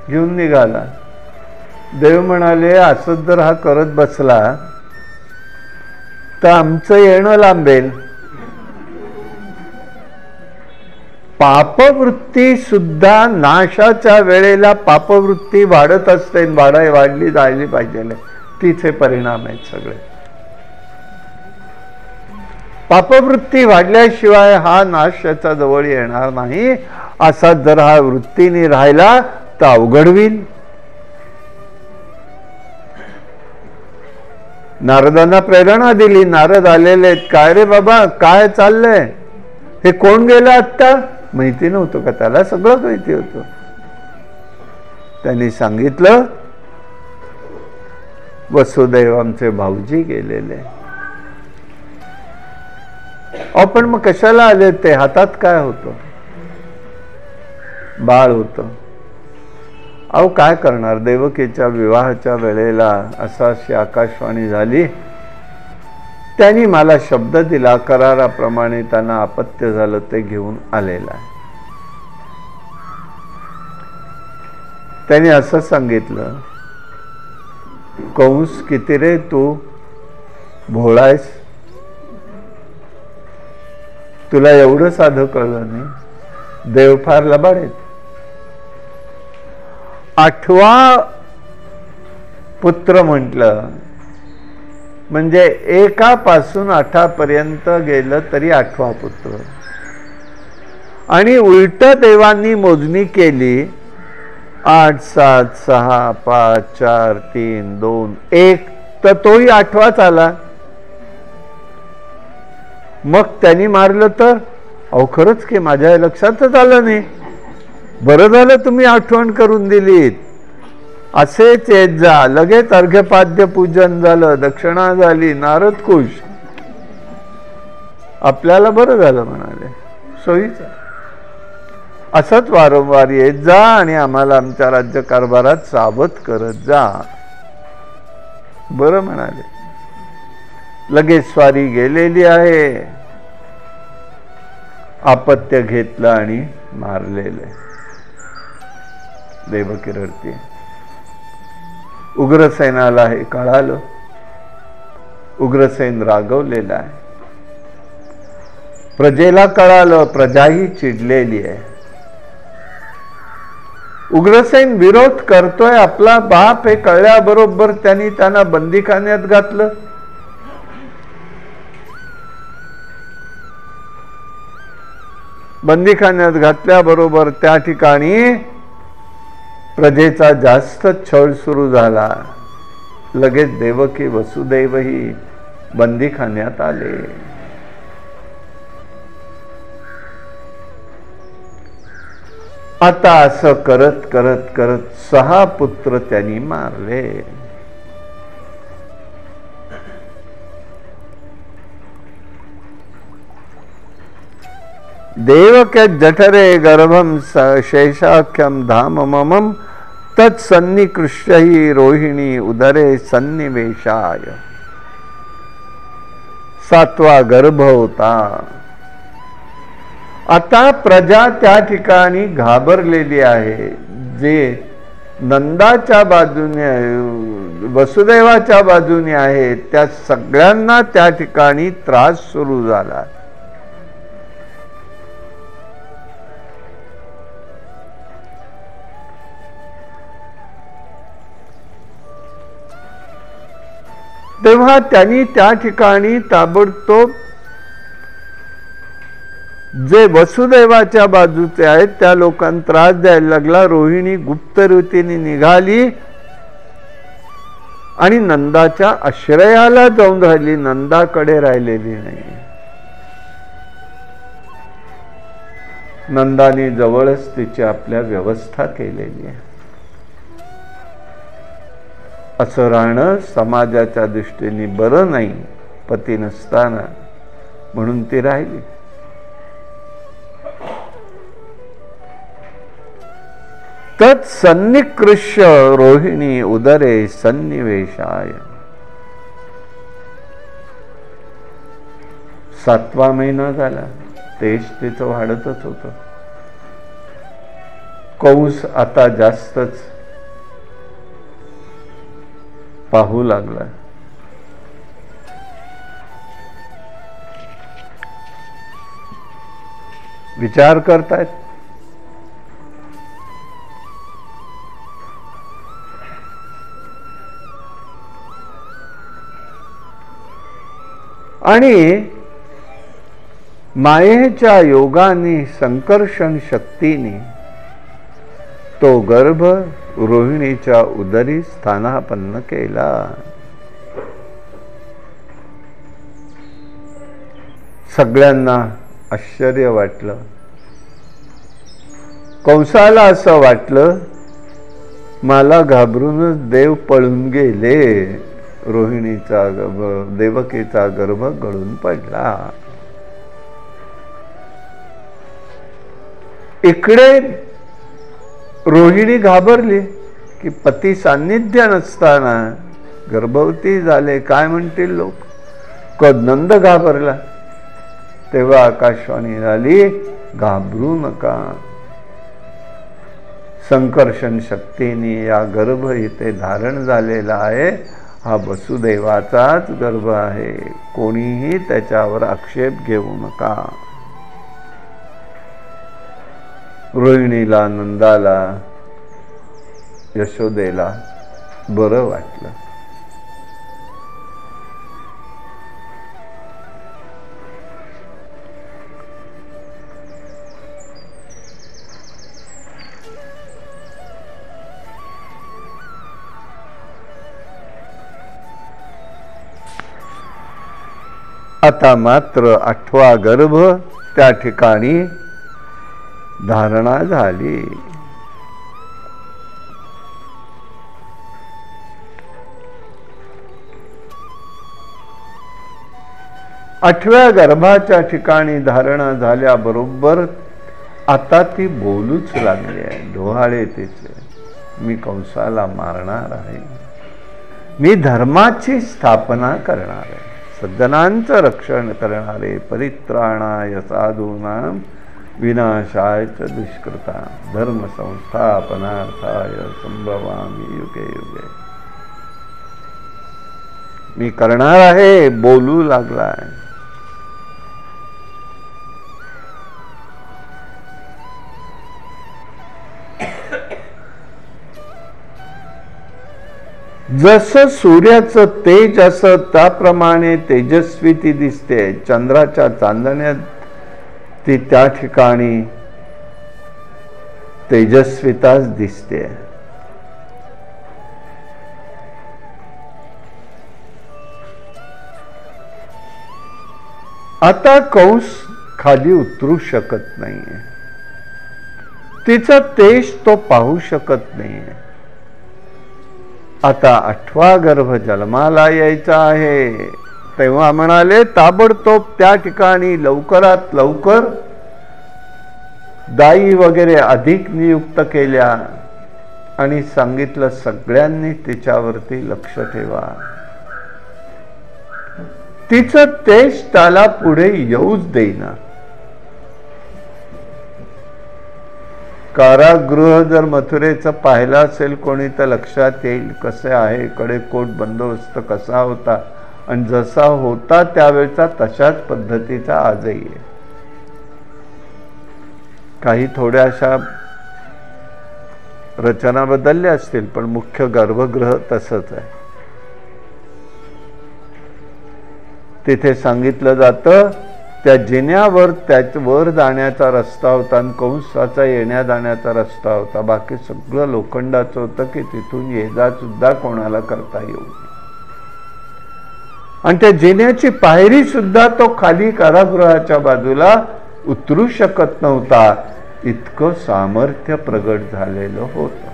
Speaker 1: घेऊन निघाला. देव म्हणाले असंच जर हा करत बसला तर आमचं येणं लांबेल. पापवृत्ती सुद्धा नाशाच्या वेळेला पापवृत्ती वाढत असते, वाढली जायला पाहिजे. तिथे परिणाम आहेत सगळे. पापवृत्ती वाढल्याशिवाय हा नाश याच्या जवळ येणार नाही. असा जर हा वृत्तीने राहिला तर अवघड होईल. नारदांना प्रेरणा दिली. नारद आलेले आहेत. काय रे बाबा, काय चाललंय? हे कोण गेलं आत्ता? माहिती नव्हतं का त्याला? सगळं माहिती होतं. त्यांनी सांगितलं वसुदेव आमचे भाऊजी गेलेले. आपण मग कशाला आले? ते हातात काय होतं? बाळ होतं. अहो काय करणार? देवकीच्या विवाहाच्या वेळेला अशी आकाशवाणी झाली. त्यांनी मला शब्द दिला, कराराप्रमाणे त्यांना अपत्य झालं, ते घेऊन आलेला आहे. त्यांनी असं सांगितलं, कंस किती रे तू भोळायस, तुला एवढं साधं कळलं नाही? देव फार लबाड आहेत. 8वा पुत्र म्हटलं म्हणजे एकापासून 8पर्यंत गेलं तरी 8वा पुत्र. आणि उलट देवांनी मोजणी केली 8 7 6 5 4 3 2 1 तर तोही 8वाच आला. मग त्यांनी मारलं तर अहो खरंच की माझ्या लक्षातच आलं नाही. बरं झालं तुम्ही आठवण करून दिलीत. असेच येत जा. लगेच अर्घ्यपाद्य पूजन झालं, दक्षिणा झाली, नारद खुश. आपल्याला बरं झालं म्हणाले, सोयीचं. असंच वारंवार येत जा आणि आम्हाला आमच्या राज्यकारभारात सावध करत जा. बरं म्हणाले. लगेच स्वारी गेलेली आहे. आपत्य घेतलं आणि मारलेलं. देवकी रडते. उग्रसेनाला हे कळालं. उग्रसेन रागवलेला आहे. प्रजेला कळालं, प्रजाही चिडलेली आहे. उग्रसेन विरोध करतोय. आपला बाप हे कळल्याबरोबर त्यांनी त्यांना बंदीखान्यात घातलं. बंदीखान्यात घातल्याबरोबर त्या ठिकाणी प्रजेचा जास्त छळ सुरू झाला. लगेच देवकी वसुदेवही बंदीखान्यात आले. आता असं करत करत करत 6 पुत्र त्यांनी मारले. देवक्य जठरे गर्भम शेषाख्यम धाम ममम तत्सन्निकृष्य ही रोहिणी उदरे सन्निवेशाय. 7वा गर्भ होता. आता प्रजा त्या ठिकाणी घाबरलेली आहे. जे नंदाच्या बाजूने वसुदेवाच्या बाजूने आहे त्या सगळ्यांना त्या ठिकाणी त्रास सुरू झाला. तेव्हा त्यांनी त्या ठिकाणी ताबडतोब जे वसुदेवाच्या बाजूचे आहेत त्या लोकांना त्रास द्यायला लागला. रोहिणी गुप्त रीतीने निघाली आणि नंदाच्या आश्रयाला जाऊन राहिली. नंदाकडे राहिलेली नाही. नंदाने जवळच तिची आपल्या व्यवस्था केलेली आहे. असं राहणं समाजाच्या दृष्टीने बरं नाही. पती नसताना म्हणून ती राहिली. तत्सन्निकृष्य रोहिणी उदरे सन्निवेशाय. 7वा महिना झाला. तेज तिचं वाढतच होतं. कंस आता जास्तच पाहू लागला. विचार करतायत. आणि मायेच्या योगाने संकर्षण शक्तीने तो गर्भ रोहिणीच्या उदरी स्थानापन्न केला. सगळ्यांना आश्चर्य वाटलं. कंसाला असं वाटलं मला घाबरूनच देव पळून गेले. रोहिणीचा देवकीचा गर्भ गळून पडला. इकडे रोहिणी घाबरली की पती सान्निध्य नसताना गर्भवती झाले, काय म्हणतील लोक. नंद घाबरला. तेव्हा आकाशवाणी झाली, घाबरू नका. संकर्षण शक्तीने या गर्भ इथे धारण झालेला आहे. हा वसुदेवाचाच गर्भ आहे. कोणीही त्याच्यावर आक्षेप घेऊ नका. रोहिणीला, नंदाला, यशोदेला बरं वाटलं. आता मात्र 8वा गर्भ त्या ठिकाणी धारणा झाली. आठव्या गर्भाच्या ठिकाणी धारणा झाल्याबरोबर आता ती बोलूच लागली आहे. डोहाळे तिचे, मी कंसाला मारणार आहे, मी धर्माची स्थापना करणार आहे, सज्जनांचं रक्षण करणारे, परित्राणाय साधूनां विनाशाय च दुष्कृतां, धर्म संस्थापनार्थाय संभवामि युगे युगे. मी करणार आहे, बोलू लागलाय. जसं सूर्याचं तेज असं त्याप्रमाणे तेजस्वी ती दिसते. चंद्राच्या चांदण्यात ती त्या ठिकाणी तेजस्विताच दिसते. आता कंस खाली उतरू शकत नाहीये. तिचा तेज तो पाहू शकत नाहीये. आता 8वा गर्भ जन्माला यायचा आहे. तेव्हा म्हणाले ताबडतोब त्या ठिकाणी लवकरात लवकर दाई वगैरे अधिक नियुक्त केल्या आणि सांगितलं सगळ्यांनी तिच्यावरती लक्ष ठेवा. तिचं तेज त्याला पुढे येऊच देईना. कारागृह जर मथुरेचं पाहिलं असेल कोणी तर लक्षात येईल कसे आहे. कडेकोट बंदोबस्त कसा होता आणि जसा होता त्यावेळचा तशाच पद्धतीचा आजही आहे. काही थोड्याशा रचना बदलल्या असतील पण मुख्य गर्भगृह तसंच आहे. तिथे सांगितलं जातं त्या जिन्यावर वर जाण्याचा रस्ता होता आणि कंसाचा येण्या जाण्याचा रस्ता होता. बाकी सगळं लोखंडाचं होतं की तिथून ये जा सुद्धा कोणाला करता येऊ. आणि त्या जिन्याची पायरी सुद्धा तो खाली कारागृहाच्या बाजूला उतरू शकत नव्हता. इतकं सामर्थ्य प्रगट झालेलं होतं.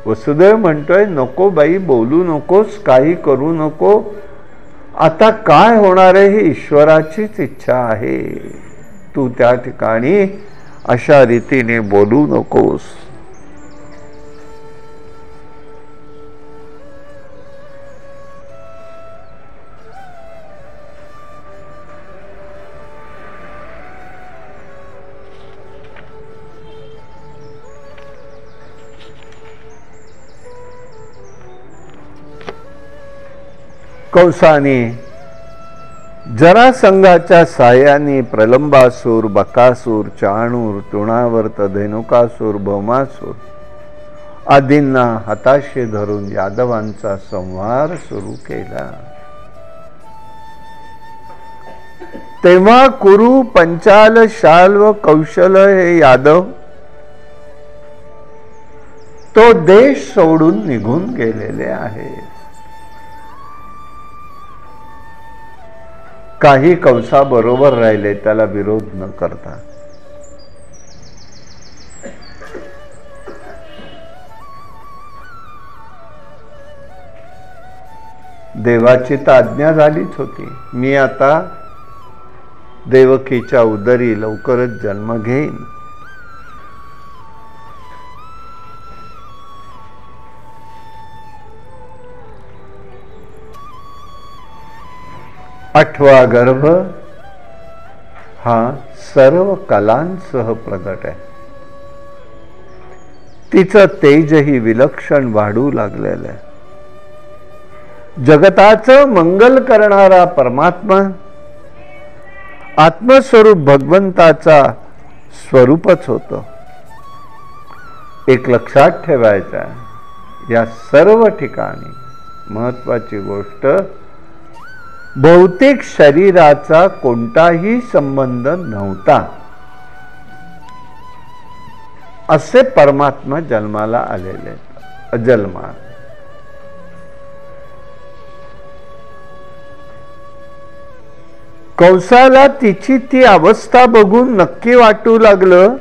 Speaker 1: वसुदेव म्हणतोय नको बाई, बोलू नकोस, काही करू नको. आता काय होणार आहे ही ईश्वराचीच इच्छा आहे. तू त्या ठिकाणी अशा रीतीने बोलू नकोस. कंसाने जरासंघाच्या साह्याने प्रलंबासूर, बकासूर, चाणूर, तृणावर्त, धेनुकासूर, भौमासूर आदींना हाताशी धरून यादवांचा संहार सुरू केला. तेव्हा कुरु, पंचाल, शाल्व, कौशल हे यादव तो देश सोडून निघून गेलेले आहेत. काही कंसा बरोबर राहिले त्याला विरोध न करता. देवाची तर आज्ञा झालीच होती. मी आता देवकीच्या उदरी लवकरच जन्म घेईन. आठवा गर्भ हा सर्व कलांसह प्रगट आहे. तिचं तेजही विलक्षण वाढू लागलेलं आहे. जगताचं मंगल करणारा परमात्मा आत्मस्वरूप भगवंताचा स्वरूपच होतं. एक लक्षात ठेवायचा, या सर्व ठिकाणी महत्वाची गोष्ट, भौतिक शरीराचा कोणताही संबंध नव्हता. असे परमात्मा जन्माला आलेले, अजन्मा. कंसाला तिची ती अवस्था बघून नक्की वाटू लागलं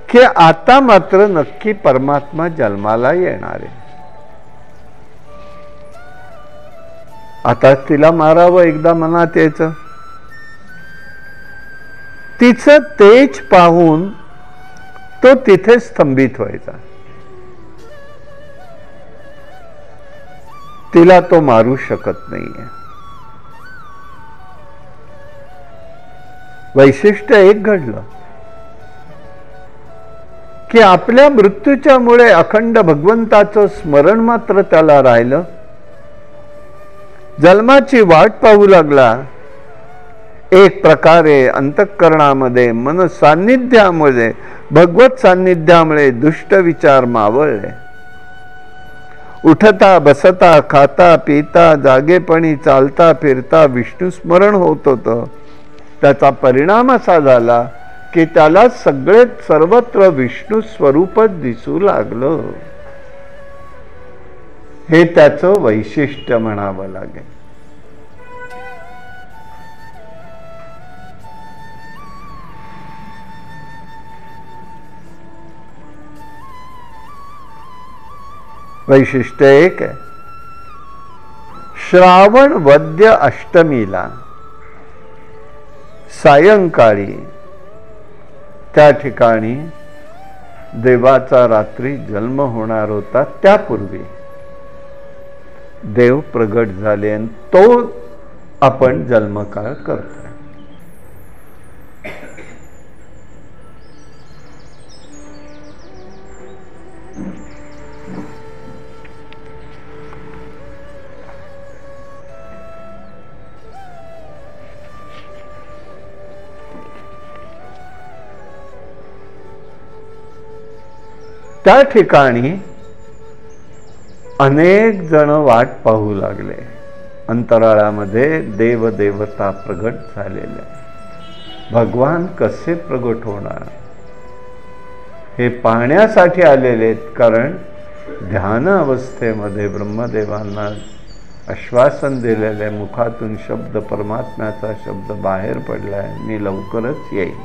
Speaker 1: की आता मात्र नक्की परमात्मा जन्माला येणार आहे. आता तिला मारावं एकदा मनात यायचं. तिचं तेज पाहून तो तिथे स्तंभित व्हायचा. तिला तो मारू शकत नाहीये. वैशिष्ट्य एक घडलं की आपल्या मृत्यूच्या मुळे अखंड भगवंताचं स्मरण मात्र त्याला राहिलं. जन्माची वाट पाहू लागला. एक प्रकारे अंतःकरणामध्ये मन सान्निध्यामुळे, भगवत सान्निध्यामुळे दुष्ट विचार मावळले. उठता बसता खाता पिता जागेपणी चालता फिरता विष्णू स्मरण होत होतं. त्याचा परिणाम असा झाला की त्याला सगळे सर्वत्र विष्णू स्वरूपच दिसू लागलं. हे त्याचं वैशिष्ट्य म्हणावं लागेल. वैशिष्ट्य एक आहे, श्रावण वद्य अष्टमीला सायंकाळी त्या ठिकाणी देवाचा रात्री जन्म होणार होता. त्यापूर्वी देव प्रगट झाले आणि तो आपण जन्मकाळ करतोय. त्या ठिकाणी अनेक जण वाट पाहू लागले. अंतराळामध्ये देवदेवता प्रगट झालेल्या. भगवान कसे प्रगट होणार हे पाहण्यासाठी आलेले आहेत. कारण ध्यान अवस्थेमध्ये ब्रह्मदेवांना आश्वासन दिलेले, मुखातून शब्द, परमात्म्याचा शब्द बाहेर पडलाय, मी लवकरच येईल.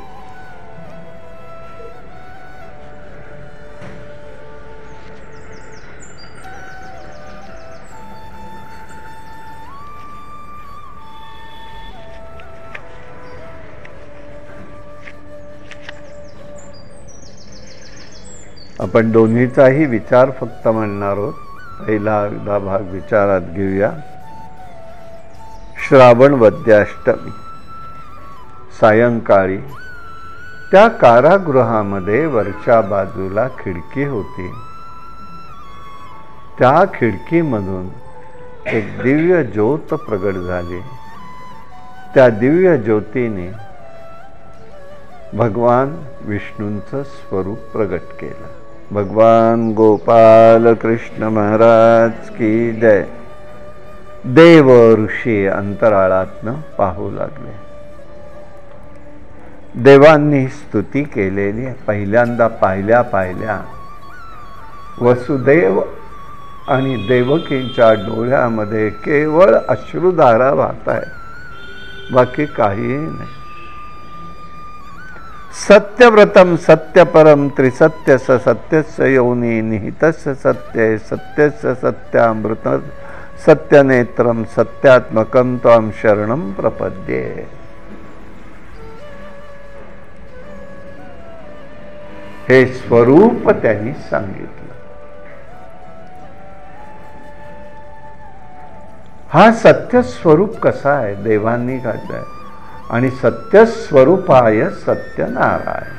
Speaker 1: आपण दोन्हीचाही विचार फक्त म्हणणार आहोत. पहिला एकदा भाग विचारात घेऊया. श्रावण वद्याष्टमी सायंकाळी त्या कारागृहामध्ये वरच्या बाजूला खिडकी होती. त्या खिडकीमधून एक दिव्य ज्योत प्रगट झाली. त्या दिव्य ज्योतीने भगवान विष्णूंचं स्वरूप प्रगट केलं. भगवान गोपाल कृष्ण महाराज की जय. देव ऋषी अंतराळातनं पाहू लागले. देवांनी स्तुती केलेली. पहिल्यांदा पाहिल्या वसुदेव आणि देवकींच्या डोळ्यामध्ये केवळ अश्रुधारा वाहत आहे, बाकी काहीही नाही. सत्यव्रतम सत्यपरम त्रिसत्य सत्यस्य योनी निहितस्य सत्ये सत्यस्य सत्यामृत सत्यनेत्रम सत्यात्मकम त्वां शरणं प्रपद्ये. हे स्वरूप त्यांनी सांगितलं. हा सत्य स्वरूप कसा आहे देवांनी घातलाय. आणि सत्य स्वरूपाय सत्यनारायण.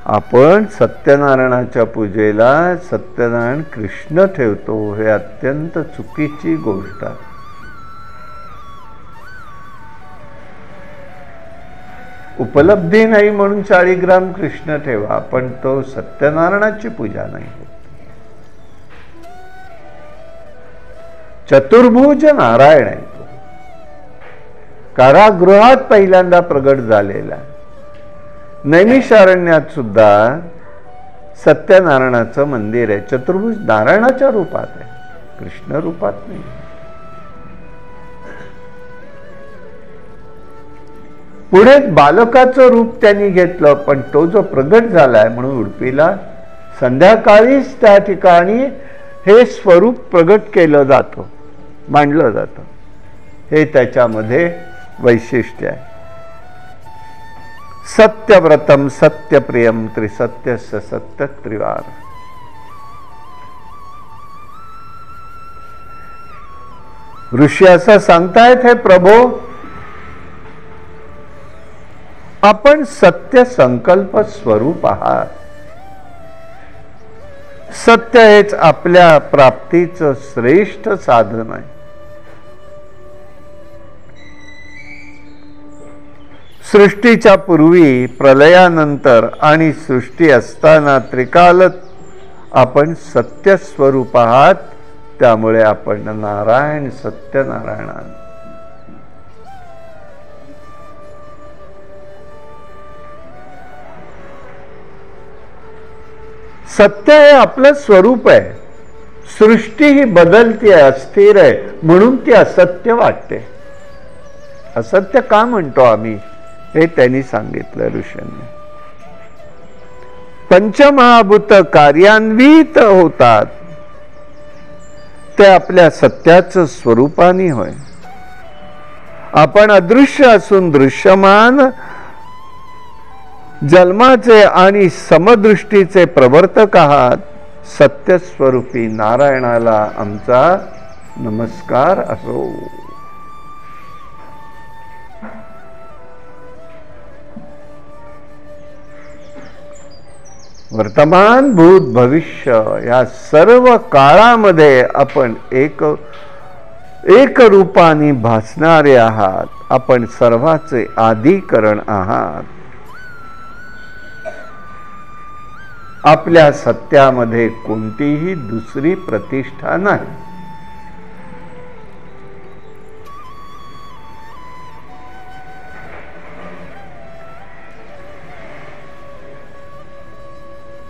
Speaker 1: आपण सत्यनारायणाच्या पूजेला सत्यनारायण कृष्ण ठेवतो, हे अत्यंत चुकीची गोष्ट आहे. उपलब्धी नाही म्हणून 40 ग्राम कृष्ण ठेवा, पण तो सत्यनारायणाची पूजा नाही होत. चतुर्भुज नारायण आहे तो. कारागृहात पहिल्यांदा प्रगट झालेला. नैमिषारण्यात सुद्धा सत्यनारायणाचं मंदिर आहे. चतुर्भुज नारायणाच्या रूपात आहे, कृष्ण रूपात नाही. पुढे बालकाचं रूप त्यांनी घेतलं, पण तो जो प्रगट झालाय म्हणून उडपीला संध्याकाळीच त्या ठिकाणी हे स्वरूप प्रगट केलं जातं, मांडलं जातं. हे त्याच्यामध्ये वैशिष्ट्य आहे. सत्यव्रतम सत्यप्रियम त्रिसत्यस्य सत्य त्रिवार. ऋषी असं सांगतायत, हे प्रभो, आपण सत्य संकल्प स्वरूप आहात. सत्य हेच आपल्या प्राप्तीचं श्रेष्ठ साधन आहे. सृष्टीच्या पूर्वी, प्रलयानंतर आणि सृष्टी असताना त्रिकाल आपण सत्य स्वरूप आहात. त्यामुळे आपण नारायण, सत्यनारायण. सत्य हे आपलं स्वरूप आहे. सृष्टी ही बदलती आहे, अस्थिर आहे, म्हणून ती असत्य वाटते. असत्य का म्हणतो आम्ही हे त्यांनी सांगितलं ऋषींनी. पंचमहाभूत कार्यान्वित होतात ते आपल्या सत्याचं स्वरूपाने होय. आपण अदृश्य असून दृश्यमान जन्माचे आणि समदृष्टीचे प्रवर्तक आहात. सत्यस्वरूपी नारायणाला आमचा नमस्कार असो. वर्तमान, भूत, भविष्य या सर्व काळामध्ये आपण एक रूपाने भासणारे आहात. आपण सर्वाचे आदिकरण आहात. आपल्या सत्यामध्ये कोणतीही दुसरी प्रतिष्ठा नाही.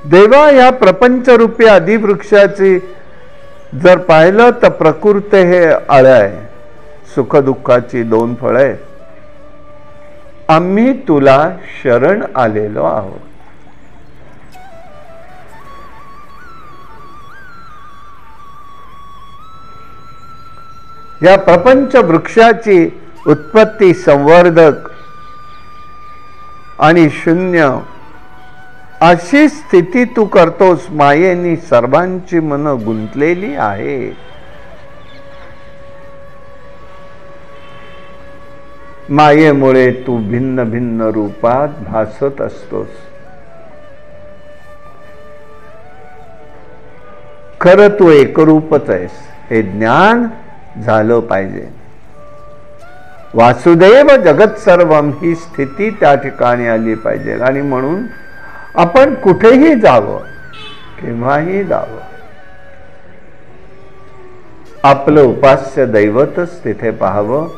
Speaker 1: देवा, या प्रपंचरूपी अधिवृक्षाची जर पाहिलं तर प्रकृती हे आळ आहे. सुखदुःखाची 2 फळे. आम्ही तुला शरण आलेलो आहोत. या प्रपंच वृक्षाची उत्पत्ती, संवर्धक आणि शून्य अशी स्थिती तू करतोस. मायेनी सर्वांची मन गुंतलेली आहे. मायेमुळे तू भिन्न भिन्न रूपात भासत असतोस. खरं तू एकरूपच आहेस हे ज्ञान झालं पाहिजे. वासुदेव जगत सर्वम ही स्थिती त्या ठिकाणी आली पाहिजे. आणि म्हणून आपण कुठेही जावं, केव्हाही जावं, आपलं उपास्य दैवतच तिथे पाहावं.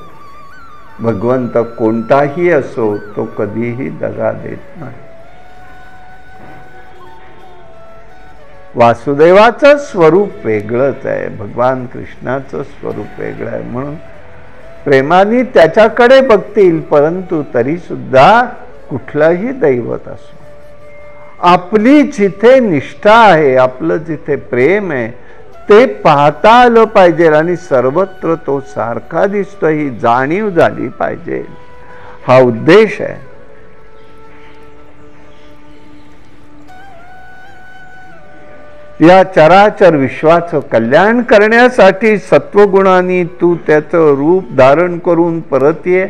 Speaker 1: भगवंत कोणताही असो, तो कधीही दगा देत नाही. वासुदेवाचं स्वरूप वेगळंच आहे, भगवान कृष्णाचं स्वरूप वेगळं आहे. म्हणून प्रेमाने त्याच्याकडे बघतील, परंतु तरी सुद्धा कुठलंही दैवत असो, आपली जिथे निष्ठा आहे, आपलं जिथे प्रेम आहे, ते पाहता आलं पाहिजे. आणि सर्वत्र तो सारखा दिसतो ही जाणीव झाली पाहिजे. हा उद्देश आहे. या चराचर विश्वाचं कल्याण करण्यासाठी सत्वगुणांनी तू त्याचं रूप धारण करून परत ये.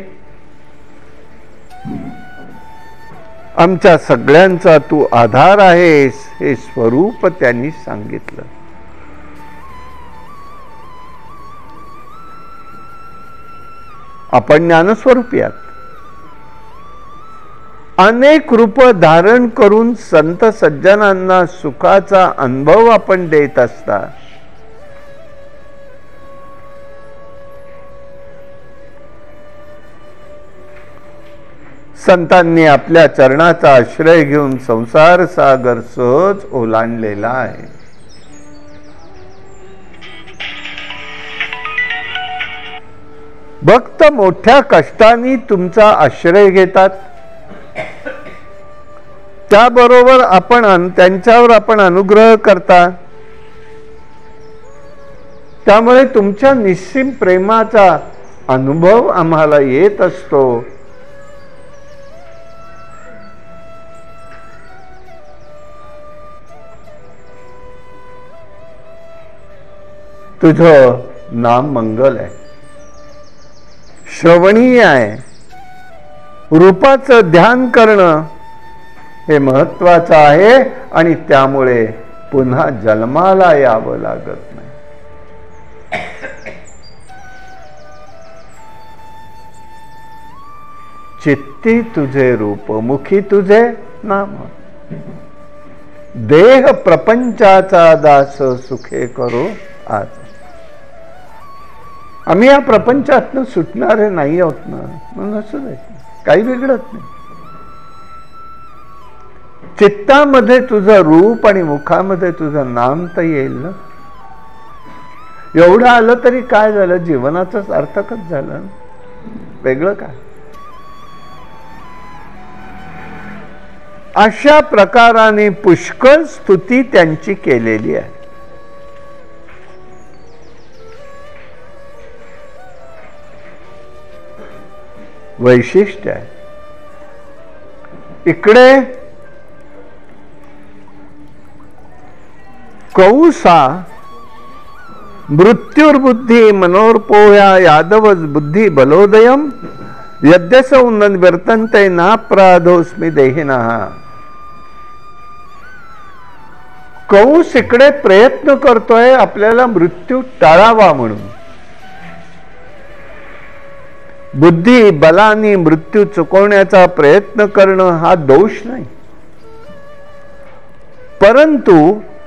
Speaker 1: आमच्या सगळ्यांचा तू आधार आहेस हे स्वरूप त्यांनी सांगितलं. आपण ज्ञानस्वरूपी आहात. अनेक रूप धारण करून संत सज्जनांना सुखाचा अनुभव आपण देत असता. संतांनी आपल्या चरणाचा आश्रय घेऊन संसार सागर सहज ओलांडलेला आहे. भक्त मोठ्या कष्टाने तुमचा आश्रय घेतात, त्याबरोबर त्यांच्यावर आपण अनुग्रह करता. त्यामुळे तुमच्या निस्सीम प्रेमाचा अनुभव आम्हाला येत असतो. तुझं नाम मंगल आहे, श्रवणीय आहे. रूपाचं ध्यान करणं हे महत्वाचं आहे आणि त्यामुळे पुन्हा जन्माला यावं लागत नाही. चित्ती तुझे रूप, मुखी तुझे नाम. देह प्रपंचाचा दास सुखे करो आज. आम्ही या प्रपंचातनं सुटणारे नाही आहोत ना, म्हणून असं काही बिघडत नाही. चित्तामध्ये तुझं रूप आणि मुखामध्ये तुझं नाम तर येईल ना. एवढं आलं तरी काय झालं, जीवनाचं सार्थकच झालं, वेगळं काय. अशा प्रकाराने पुष्कळ स्तुती त्यांची केलेली आहे. वैशिष्ट्य आहे. इकडे कौसा मृत्युर्बुद्धी मनोरपोह्या यादवच बुद्धी बलोदयम यद्यसौ न वर्तन्ते नापराधोस्मि देहिनः. कौस इकडे प्रयत्न करतोय आपल्याला मृत्यू टाळावा म्हणून. बुद्धी बलानी मृत्यू चुकवण्याचा प्रयत्न करणं हा दोष नाही, परंतु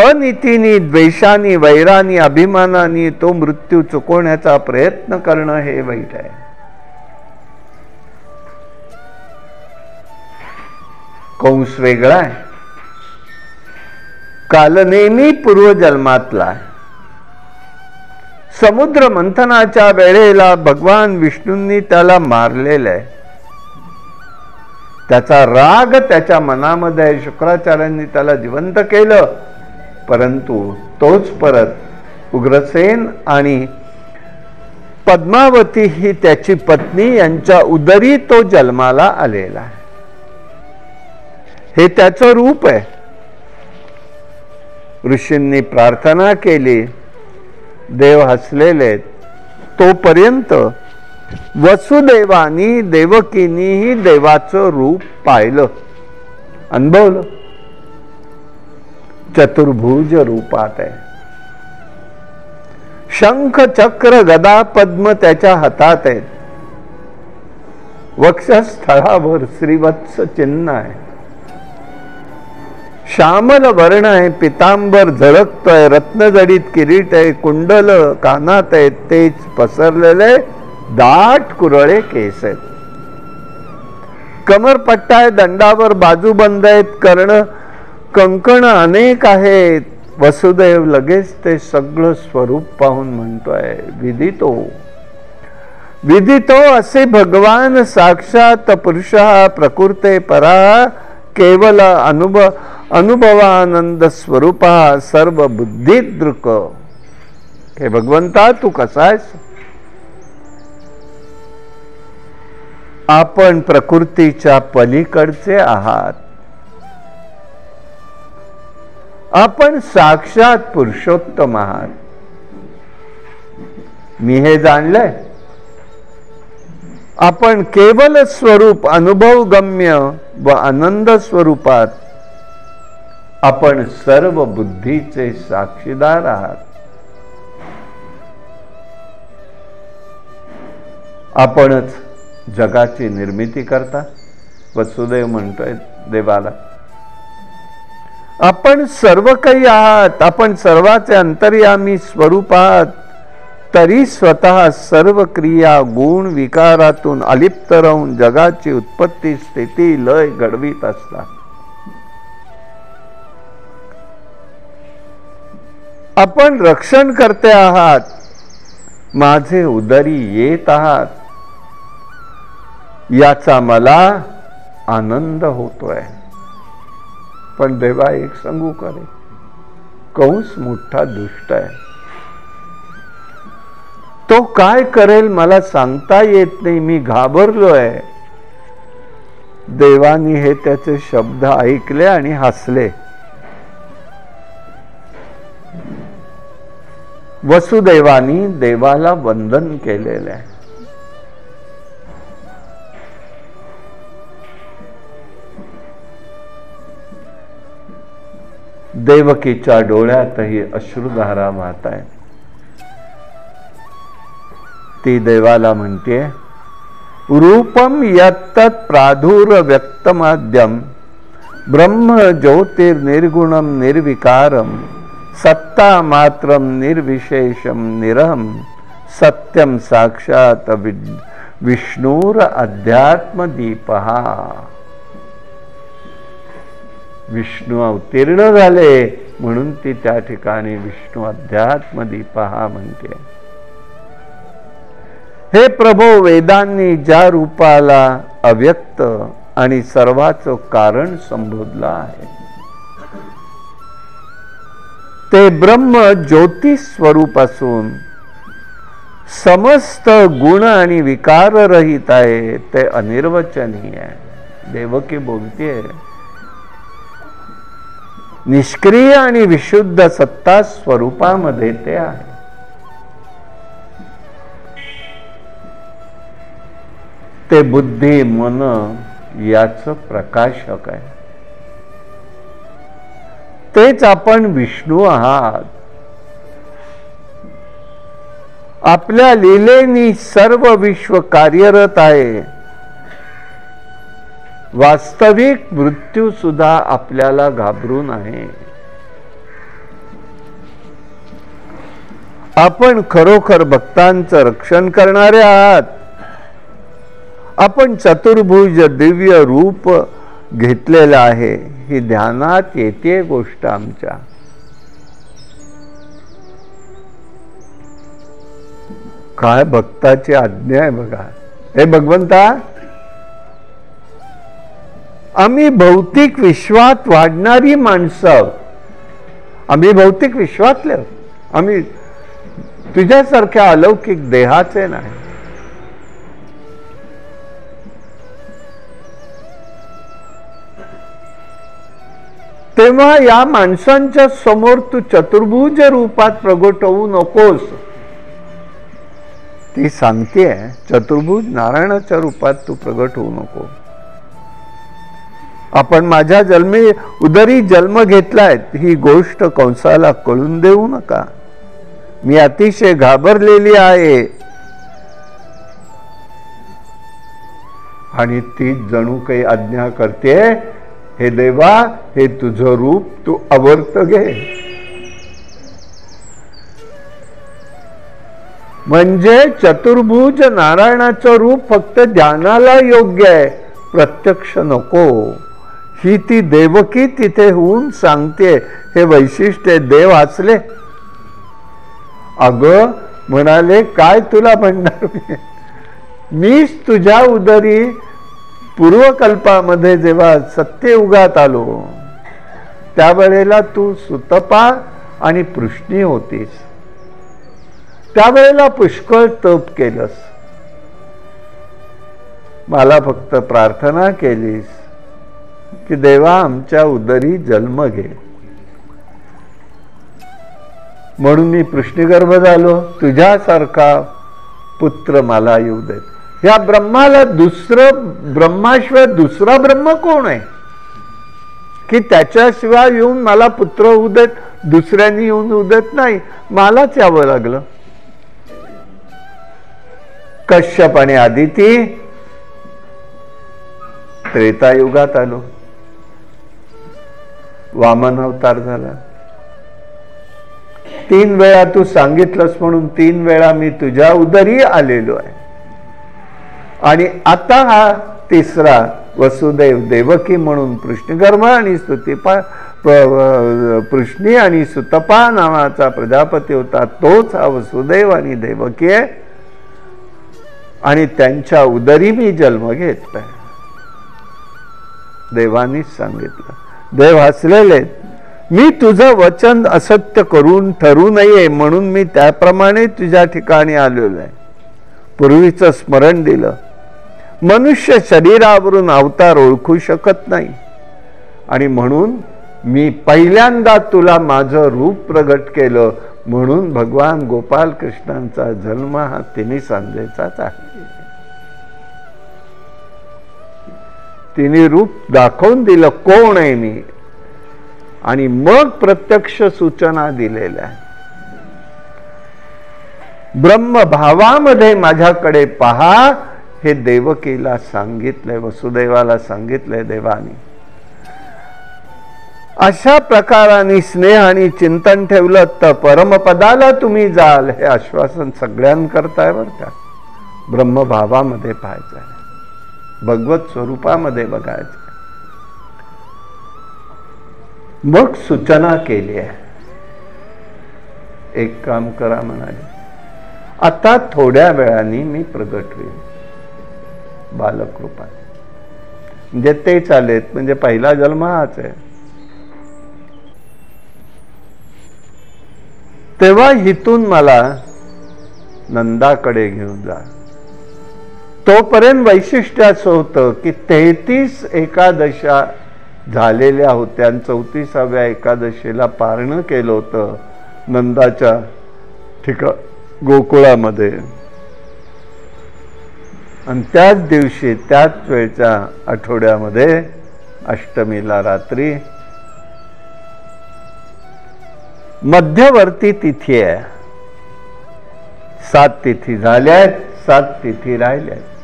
Speaker 1: अनितीनी, द्वेषानी, वैरानी, अभिमानानी तो मृत्यू चुकवण्याचा प्रयत्न करणं हे वाईट आहे. कंस वेगळा आहे, कालनेमी पूर्वजन्मातला आहे. समुद्र मंथनाच्या वेळेला भगवान विष्णूंनी त्याला मारलेलं आहे. त्याचा राग त्याच्या मनामध्ये, शुक्राचार्यांनी त्याला जिवंत केलं, परंतु तोच परत उग्रसेन आणि पद्मावती ही त्याची पत्नी यांच्या उदरी तो जन्माला आलेला आहे. हे त्याचं रूप आहे. ऋषींनी प्रार्थना केली, देव हसलेले. तोपर्यंत वसुदेवानी देवकीनीही देवाचं रूप पाहिलं, अनुभवलं. चतुर्भुज रूपात आहे. शंख चक्र गदा पद्म त्याच्या हातात आहेत. वक्षस्थळावर श्रीवत्स चिन्ह आहे. श्यामल वर्ण आहे, पितांबर झळकतोय, रत्नजडीत किरीट आहे, कुंडल कानात आहेत, तेज पसरलेले दाट कुरळे केस आहेत. कमरपट्टा आहे, दंडावर बाजूबंद आहेत, कर्ण कंकण अनेक आहेत. वसुदेव लगेच ते सगळं स्वरूप पाहून म्हणतोय, विदितो विदितो असे भगवान साक्षात पुरुष प्रकृते परा केवल अनुभवानंद स्वरूपा सर्व बुद्धिदृक. हे भगवंता तू कसा आहेस? आपण प्रकृतीच्या पलीकडचे आहात. आपण साक्षात पुरुषोत्तम आहात. मी हे जाणलंय. आपण केवल स्वरूप, अनुभवगम्य व आनंद स्वरूपात आपण सर्व बुद्धीचे साक्षीदार आहात. आपणच जगाची निर्मिती करता वसुदेव म्हणतोय देवाला, आपण सर्व काही आहात, आपण सर्वाचे अंतर्यामी स्वरूप आहात, तरी स्वतः सर्व क्रिया गुण विकारातून अलिप्त राहून जगाची उत्पत्ती स्थिती लय घडवीत असतात. आपण रक्षण करते आहात, माझे उदरी येत आहात, याचा मला आनंद होतोय. पण देवा एक सांगू करे, कंस मोठा दुष्ट आहे, तो काय करेल मला सांगता येत नाही, मी घाबरलोय. देवानी हे त्याचे शब्द ऐकले आणि हसले. वसुदेवानी देवाला वंदन केलेले आहे. देवकीच्या डोळ्यातही अश्रुधारा वाहत आहे. ती देवाला म्हणते, रूपम यत्तत् प्रादुर व्यक्तमाद्यम ब्रह्म ज्योतिर्निर्गुणम निर्विकारम सत्ता मात्रम निर्विशेषम निरहम सत्यम साक्षात विष्णुर अध्यात्म दीपहा. विष्णू अवतीर्ण झाले म्हणून ती त्या ठिकाणी विष्णू अध्यात्म दीपहा म्हणते. हे प्रभो, वेदांनी ज्या रूपाला अव्यक्त आणि सर्वाचं कारण संबोधलं आहे, ते ब्रह्म ज्योती स्वरूप असून समस्त गुण आणि विकार रहित आहे, ते अनिर्वचनीय आहे. देवकी बोलतीये, निष्क्रिय आणि विशुद्ध सत्ता स्वरूपामध्ये ते आहे. ते बुद्धी मन याचं प्रकाशक आहे. तेच आपण विष्णू आहात. आपल्या लीलेनी सर्व विश्व कार्यरत आहे. वास्तविक मृत्यू सुद्धा आपल्याला घाबरून आहे. आपण खरोखर भक्तांचं रक्षण करणारे आहात. आपण चतुर्भुज दिव्य रूप घेतलेलं आहे. ही ध्यानात येते गोष्ट आमच्या. काय भक्ताची आज्ञा आहे बघा. हे भगवंता, आम्ही भौतिक विश्वात वाढणारी माणसं, आम्ही भौतिक विश्वातले, आम्ही तुझ्यासारख्या अलौकिक देहाचे नाही. तेव्हा या माणसांच्या समोर तू चतुर्भुज रूपात प्रगट होऊ नकोस. ती सांगतेय, चतुर्भुज नारायणाच्या रूपात तू प्रगट होऊ नको. आपण माझ्या जन्मी उदरी जन्म घेतलाय ही गोष्ट कंसाला कळून देऊ नका. मी अतिशय घाबरलेली आहे. आणि ती जणू काही आज्ञा करते, हे देवा, हे तुझं रूप तू आवर्त घे. म्हणजे चतुर्भुज नारायणाचं रूप फक्त ध्यानाला योग्य आहे, प्रत्यक्ष नको. ही ती देवकी तिथे होऊन सांगते. हे वैशिष्ट्य. देव हसले. अगं म्हणाले, काय तुला म्हणणार मीच तुझ्या उदरी पूर्वकल्पामध्ये जेव्हा सत्ययुगात आलो, त्यावेळेला तू सुतपा आणि पृष्णी होतीस. त्यावेळेला पुष्कळ तप केलंस. मला फक्त प्रार्थना केलीस की देवा, आमच्या उदरी जन्म घे. म्हणून मी पृष्णीगर्भ झालो. तुझ्यासारखा पुत्र मला येऊ देत. या ब्रह्माला ब्रह्माशिवाय दुसरा ब्रह्म कोण आहे की त्याच्याशिवाय येऊन मला पुत्र होऊ देत, दुसऱ्यांनी येऊन होऊ देत नाही. मलाच यावं लागलं. कश्यप आणि आदिती त्रेतायुगात आलो, वामन अवतार झाला, 3 वेळा तू सांगितलंस म्हणून 3 वेळा मी तुझ्या उदरी आलेलो आहे. आणि आता हा तिसरा वसुदेव देवकी म्हणून पृष्णगर्भ आणि पृष्णी आणि सुतपा नावाचा प्रजापती होता, तोच हा वसुदेव आणि देवकी आहे. आणि त्यांच्या उदरी मी जन्म घेतलाय. देवानीच सांगितलं. देव हसलेले, मी तुझं वचन असत्य करून ठरू नये म्हणून मी त्याप्रमाणे तुझ्या ठिकाणी आलेलो आहे. पूर्वीचं स्मरण दिलं. मनुष्य शरीरावरून अवतार ओळखू शकत नाही आणि म्हणून मी पहिल्यांदा तुला माझं रूप प्रगट केलं. म्हणून भगवान गोपाल कृष्णांचा जन्म हा तिन्ही सांजेचाच आहे. तिने रूप दाखवून दिलं कोण आहे मी, आणि मग प्रत्यक्ष सूचना दिलेल्या आहे. ब्रह्मभावामध्ये माझ्याकडे पहा हे देवकीला सांगितलंय, वसुदेवाला सांगितलंय देवानी. अशा प्रकाराने स्नेह आणि चिंतन ठेवलं तर परमपदाला तुम्ही जाल, हे आश्वासन सगळ्यांकरता बरं का. ब्रह्मभावामध्ये पाहायचं आहे, भगवत स्वरूपामध्ये बघायचं. मग सूचना केली आहे. एक काम करा म्हणाले, आता थोड्या वेळाने मी प्रगट होईल बालक रूपात. म्हणजे ते चालेत, म्हणजे पहिला जन्म हाच आहे. तेव्हा इथून मला नंदाकडे घेऊन जा. तोपर्यंत वैशिष्ट्य असं होतं की 33 एकादशा झालेल्या होत्या. 34व्या एकादशीला पारणं केलं होतं नंदाच्या गोकुळामध्ये. आणि त्याच दिवशी त्याच वेळच्या आठवड्यामध्ये अष्टमीला रात्री मध्यवर्ती तिथी आहे. 7 तिथी झाल्या आहेत, 7 तिथी राहिल्या आहेत.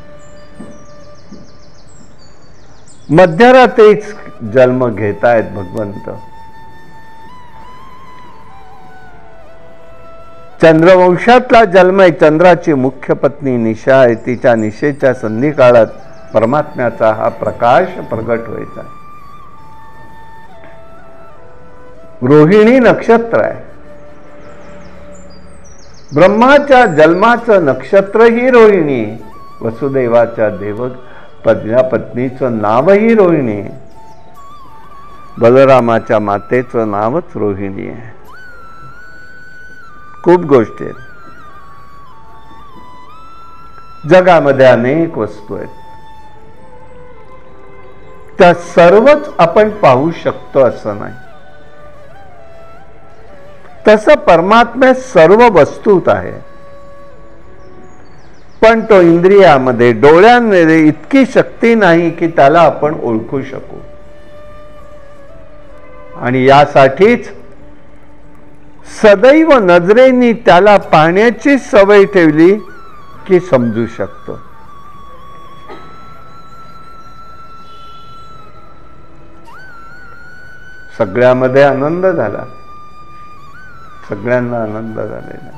Speaker 1: मध्यरात्रीच जन्म घेतायत भगवंत. चंद्रवंशातला जन्म आहे. चंद्राची मुख्य पत्नी निशा आहे. तिच्या निशेच्या संधी काळात परमात्म्याचा हा प्रकाश प्रगट व्हायचा. रोहिणी नक्षत्र आहे. ब्रह्माच्या जन्माचं नक्षत्र ही रोहिणी. वसुदेवाच्या पत्नीचं नावही रोहिणी. बलरामाच्या मातेचं नावच रोहिणी आहे. खूप गोष्टी आहेत. जगामध्ये अनेक वस्तू आहेत, त्या सर्वच आपण पाहू शकतो असं नाही. तसं परमात्म्यात सर्व वस्तूत आहे, पण तो इंद्रियामध्ये डोळ्यांमध्ये इतकी शक्ती नाही की त्याला आपण ओळखू शकू. आणि यासाठीच सदैव नजरेनी त्याला पाहण्याची सवय ठेवली की समजू शकतो. सगळ्यामध्ये आनंद झाला, सगळ्यांना आनंद झालेला.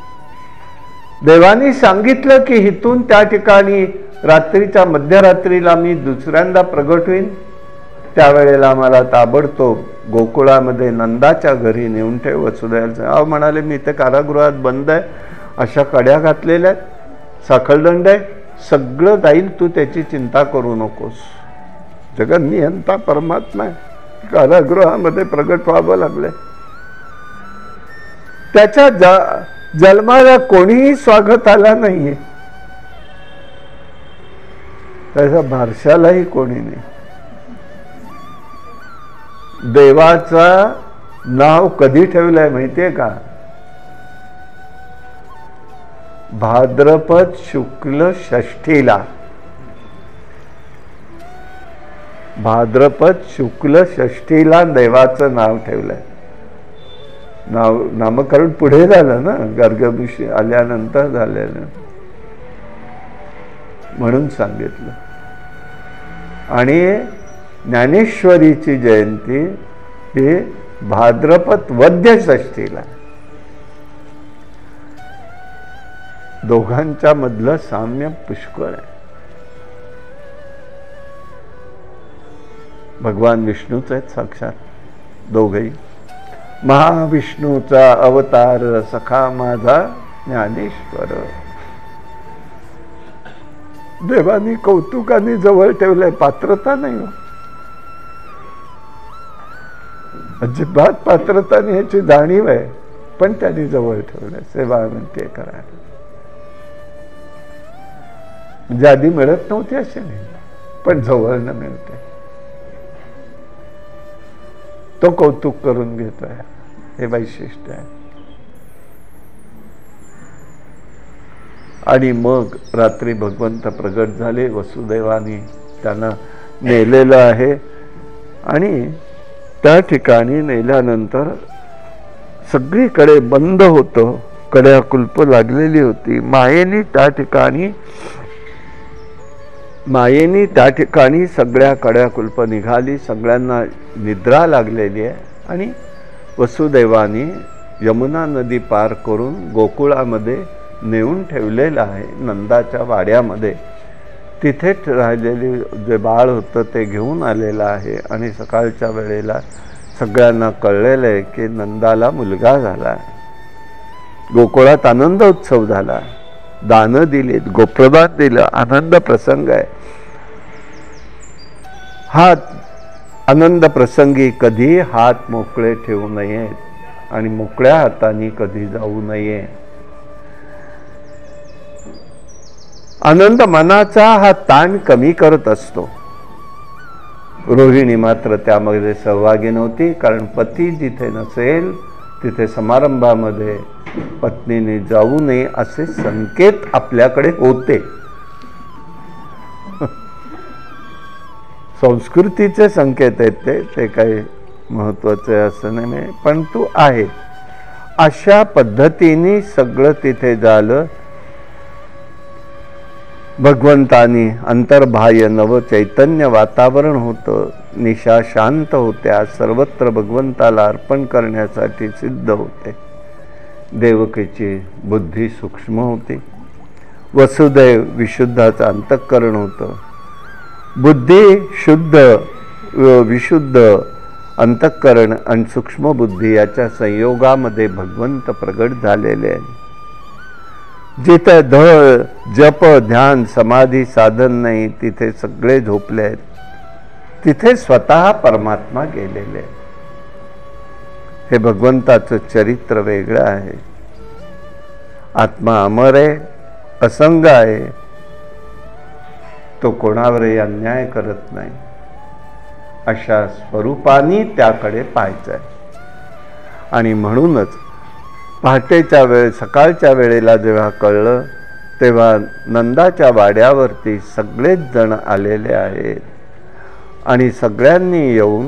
Speaker 1: देवानी सांगितलं की इथून त्या ठिकाणी रात्रीच्या मध्यरात्रीला मी दुसऱ्यांदा प्रगट होईन. त्यावेळेला मला ताबडतोब गोकुळामध्ये नंदाच्या घरी नेऊन ठेव. वसुदेवाला म्हणाले, मी इथे कारागृहात बंद आहे, अशा कड्या घातलेल्या आहेत, साखळदंड आहे, सगळं जाईल, तू त्याची चिंता करू नकोस. जगन्नियंता परमात्मा आहे, कारागृहामध्ये प्रगट व्हावं लागले. त्याच्या जन्माला कोणीही स्वागत आला नाहीये, त्याच्या बारशालाही कोणी नाही. देवाचा नाव कधी ठेवलंय माहितीये का? भाद्रपद शुक्ल षष्ठीला. भाद्रपद शुक्ल षष्ठीला देवाचं नाव ठेवलंय. नामकरण पुढे झालं ना, गर्गभिषेक आल्यानंतर झालेलं, म्हणून सांगितलं. आणि ज्ञानेश्वरीची जयंती ही भाद्रपद वद्य षष्ठीला. दोघांच्या मधलं साम्य पुष्कळ आहे. भगवान विष्णूच आहेत साक्षात दोघही. महाविष्णूचा अवतार सखा माझा ज्ञानेश्वर. देवानी कौतुकाने जवळ ठेवलंय, पात्रता नाही हो, अजिबात पात्रता नाही याची जाणीव आहे, पण त्यांनी जवळ ठेवलंय सेवा म्हणते करायला. म्हणजे आधी मिळत नव्हती असे नाही, पण जवळ न मिळते. तो कौतुक करून घेतोय, हे वैशिष्ट्य आहे. आणि मग रात्री भगवंत प्रगट झाले. वसुदेवानी त्यांना नेलेलं आहे आणि त्या ठिकाणी नेल्यानंतर सगळीकडे बंद होतं, कड्या कुलप लागलेली होती. मायेनी त्या ठिकाणी सगळ्या कड्या कुलप निघाली, सगळ्यांना निद्रा लागलेली आहे. आणि वसुदेवानी यमुना नदी पार करून गोकुळामध्ये नेऊन ठेवलेलं आहे, नंदाच्या वाड्यामध्ये. तिथे राहिलेली जे बाळ होतं ते घेऊन आलेलं आहे. आणि सकाळच्या वेळेला सगळ्यांना कळलेलं आहे की नंदाला मुलगा झाला. गोकुळात आनंद उत्सव झाला, दानं दिलीत, गोप्रदान दिलं, आनंद प्रसंग आहे. हा आनंद प्रसंगी कधी हात मोकळे ठेवू नयेत आणि मोकळ्या हाताने कधी जाऊ नये. आनंद मनाचा हा ताण कमी करत असतो. रोहिणी मात्र त्यामध्ये सहभागी नव्हती, कारण पती जिथे नसेल तिथे समारंभामध्ये पत्नीने जाऊ नये असे संकेत आपल्याकडे होते. संस्कृतीचे संकेत आहेत ते काही महत्वाचे असं नाही, पण तू आहे. अशा पद्धतीने सगळं तिथे झालं. भगवंतानी अंतर्बाह्य नव चैतन्य वातावरण होतं, निशा शांत होत्या, सर्वत्र भगवंताला अर्पण करण्यासाठी सिद्ध होते. देवकीची बुद्धी सूक्ष्म होती, वसुदेव विशुद्धाचं अंतःकरण होतं. बुद्धी शुद्ध, विशुद्ध अंतःकरण आणि सूक्ष्म बुद्धी याच्या संयोगामध्ये भगवंत प्रगट झालेले आहे. जिथे धळ जप ध्यान समाधी साधन नाही तिथे सगळे झोपले आहेत, तिथे स्वतः परमात्मा गेलेले. हे भगवंताचं चरित्र वेगळं आहे. आत्मा अमर आहे, असंग आहे, तो कोणावरही अन्याय करत नाही. अशा स्वरूपाने त्याकडे पाहायचं आहे. आणि म्हणूनच पहाटेच्या सकाळच्या वेळेला जेव्हा कळलं तेव्हा नंदाच्या वाड्यावरती सगळेच जण आलेले आहेत. आणि सगळ्यांनी येऊन,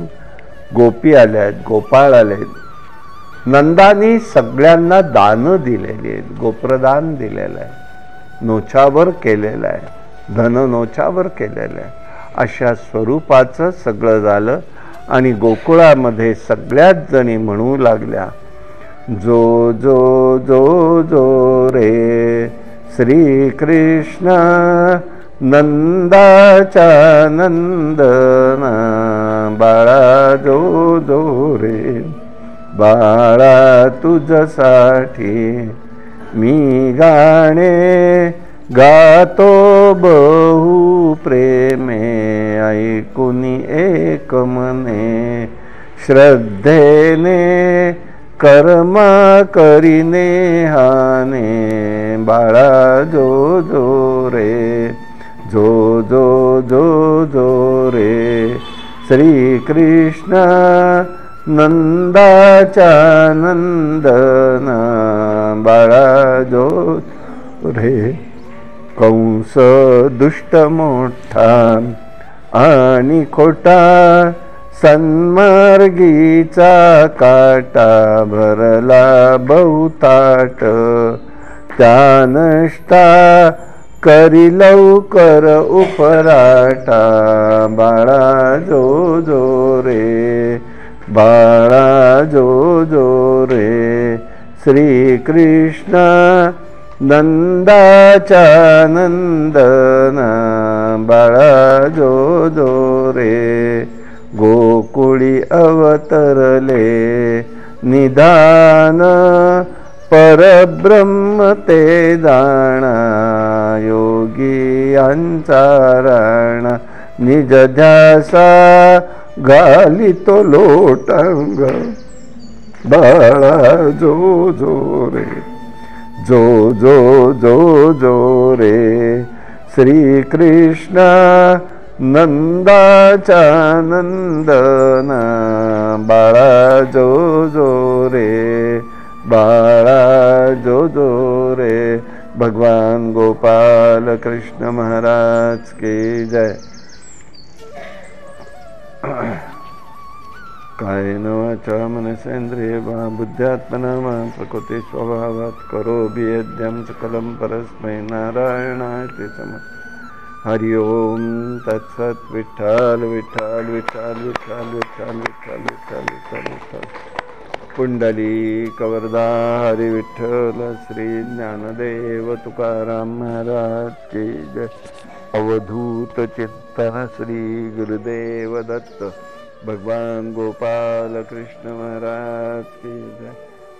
Speaker 1: गोपी आल्या आहेत, गोपाळ आलेत. नंदानी सगळ्यांना दानं दिलेली आहेत, गोप्रदान दिलेलं आहे, नोछावर केलेलं आहे, धन नोछावर केलेलं आहे. अशा स्वरूपाचं सगळं झालं. आणि गोकुळामध्ये सगळ्याच जणी म्हणू लागल्या, जो जो जो जो रे श्री कृष्ण नंदाचा नंदना, बाळा जो जो रे बाळा तुझसाठी मी गाणे गातो बहु प्रेमे, ऐकुनी एक मने श्रद्धेने कर्मा करीने हाने, बाळा जो जो रे जो जो जो जो रे श्री कृष्ण नंदाचा नंदना, बाळा जो रे. कंस दुष्ट मोठा आणि खोटा, सन्मार्गीचा काटा भरला बहुताट, त्या नष्टा करी लवकर उपराटा बाळा जो जो रे, बाळा जो जो रे. श्री कृष्ण नंदाचा नंदना बाळा जो जो रे. गोकुळी अवतरले निदान परब्रह्म ते जाणा. योगी यांचा राणा निज ध्यासा घाली तो लोटांग बाळा जो जो रे, जो जो जो जो रे. श्री कृष्ण नंदाचा नंदना बाळा जो जो रे, बाळा जो जो रे. भगवान गोपाल कृष्ण महाराज की जय. कायेन वाचा मनसेंद्रिय वा बुद्ध्यात्मना वा प्रकृती स्वभावात् करोमि यद्यं सकलं परस्मै नारायणाय समर्पयामि. हरि ओम तत्सत्. विठ्ठल विठ्ठल विठ्ठल विठ्ठल विठ्ठल विठ्ठल विठ्ठल विठ्ठल विठ्ठल. पुंडलिक वरदा हरि विठ्ठल. श्री ज्ञानदेव तुकाराम महाराज की जय. अवधूत चिंतन श्री गुरुदेव दत्त. भगवान गोपाल कृष्ण महाराज की जय.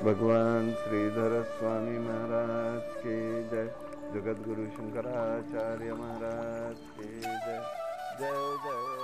Speaker 1: भगवान श्रीधर स्वामी महाराज की जय. जगद्गुरु शंकराचार्य महाराज की जय. जय जय.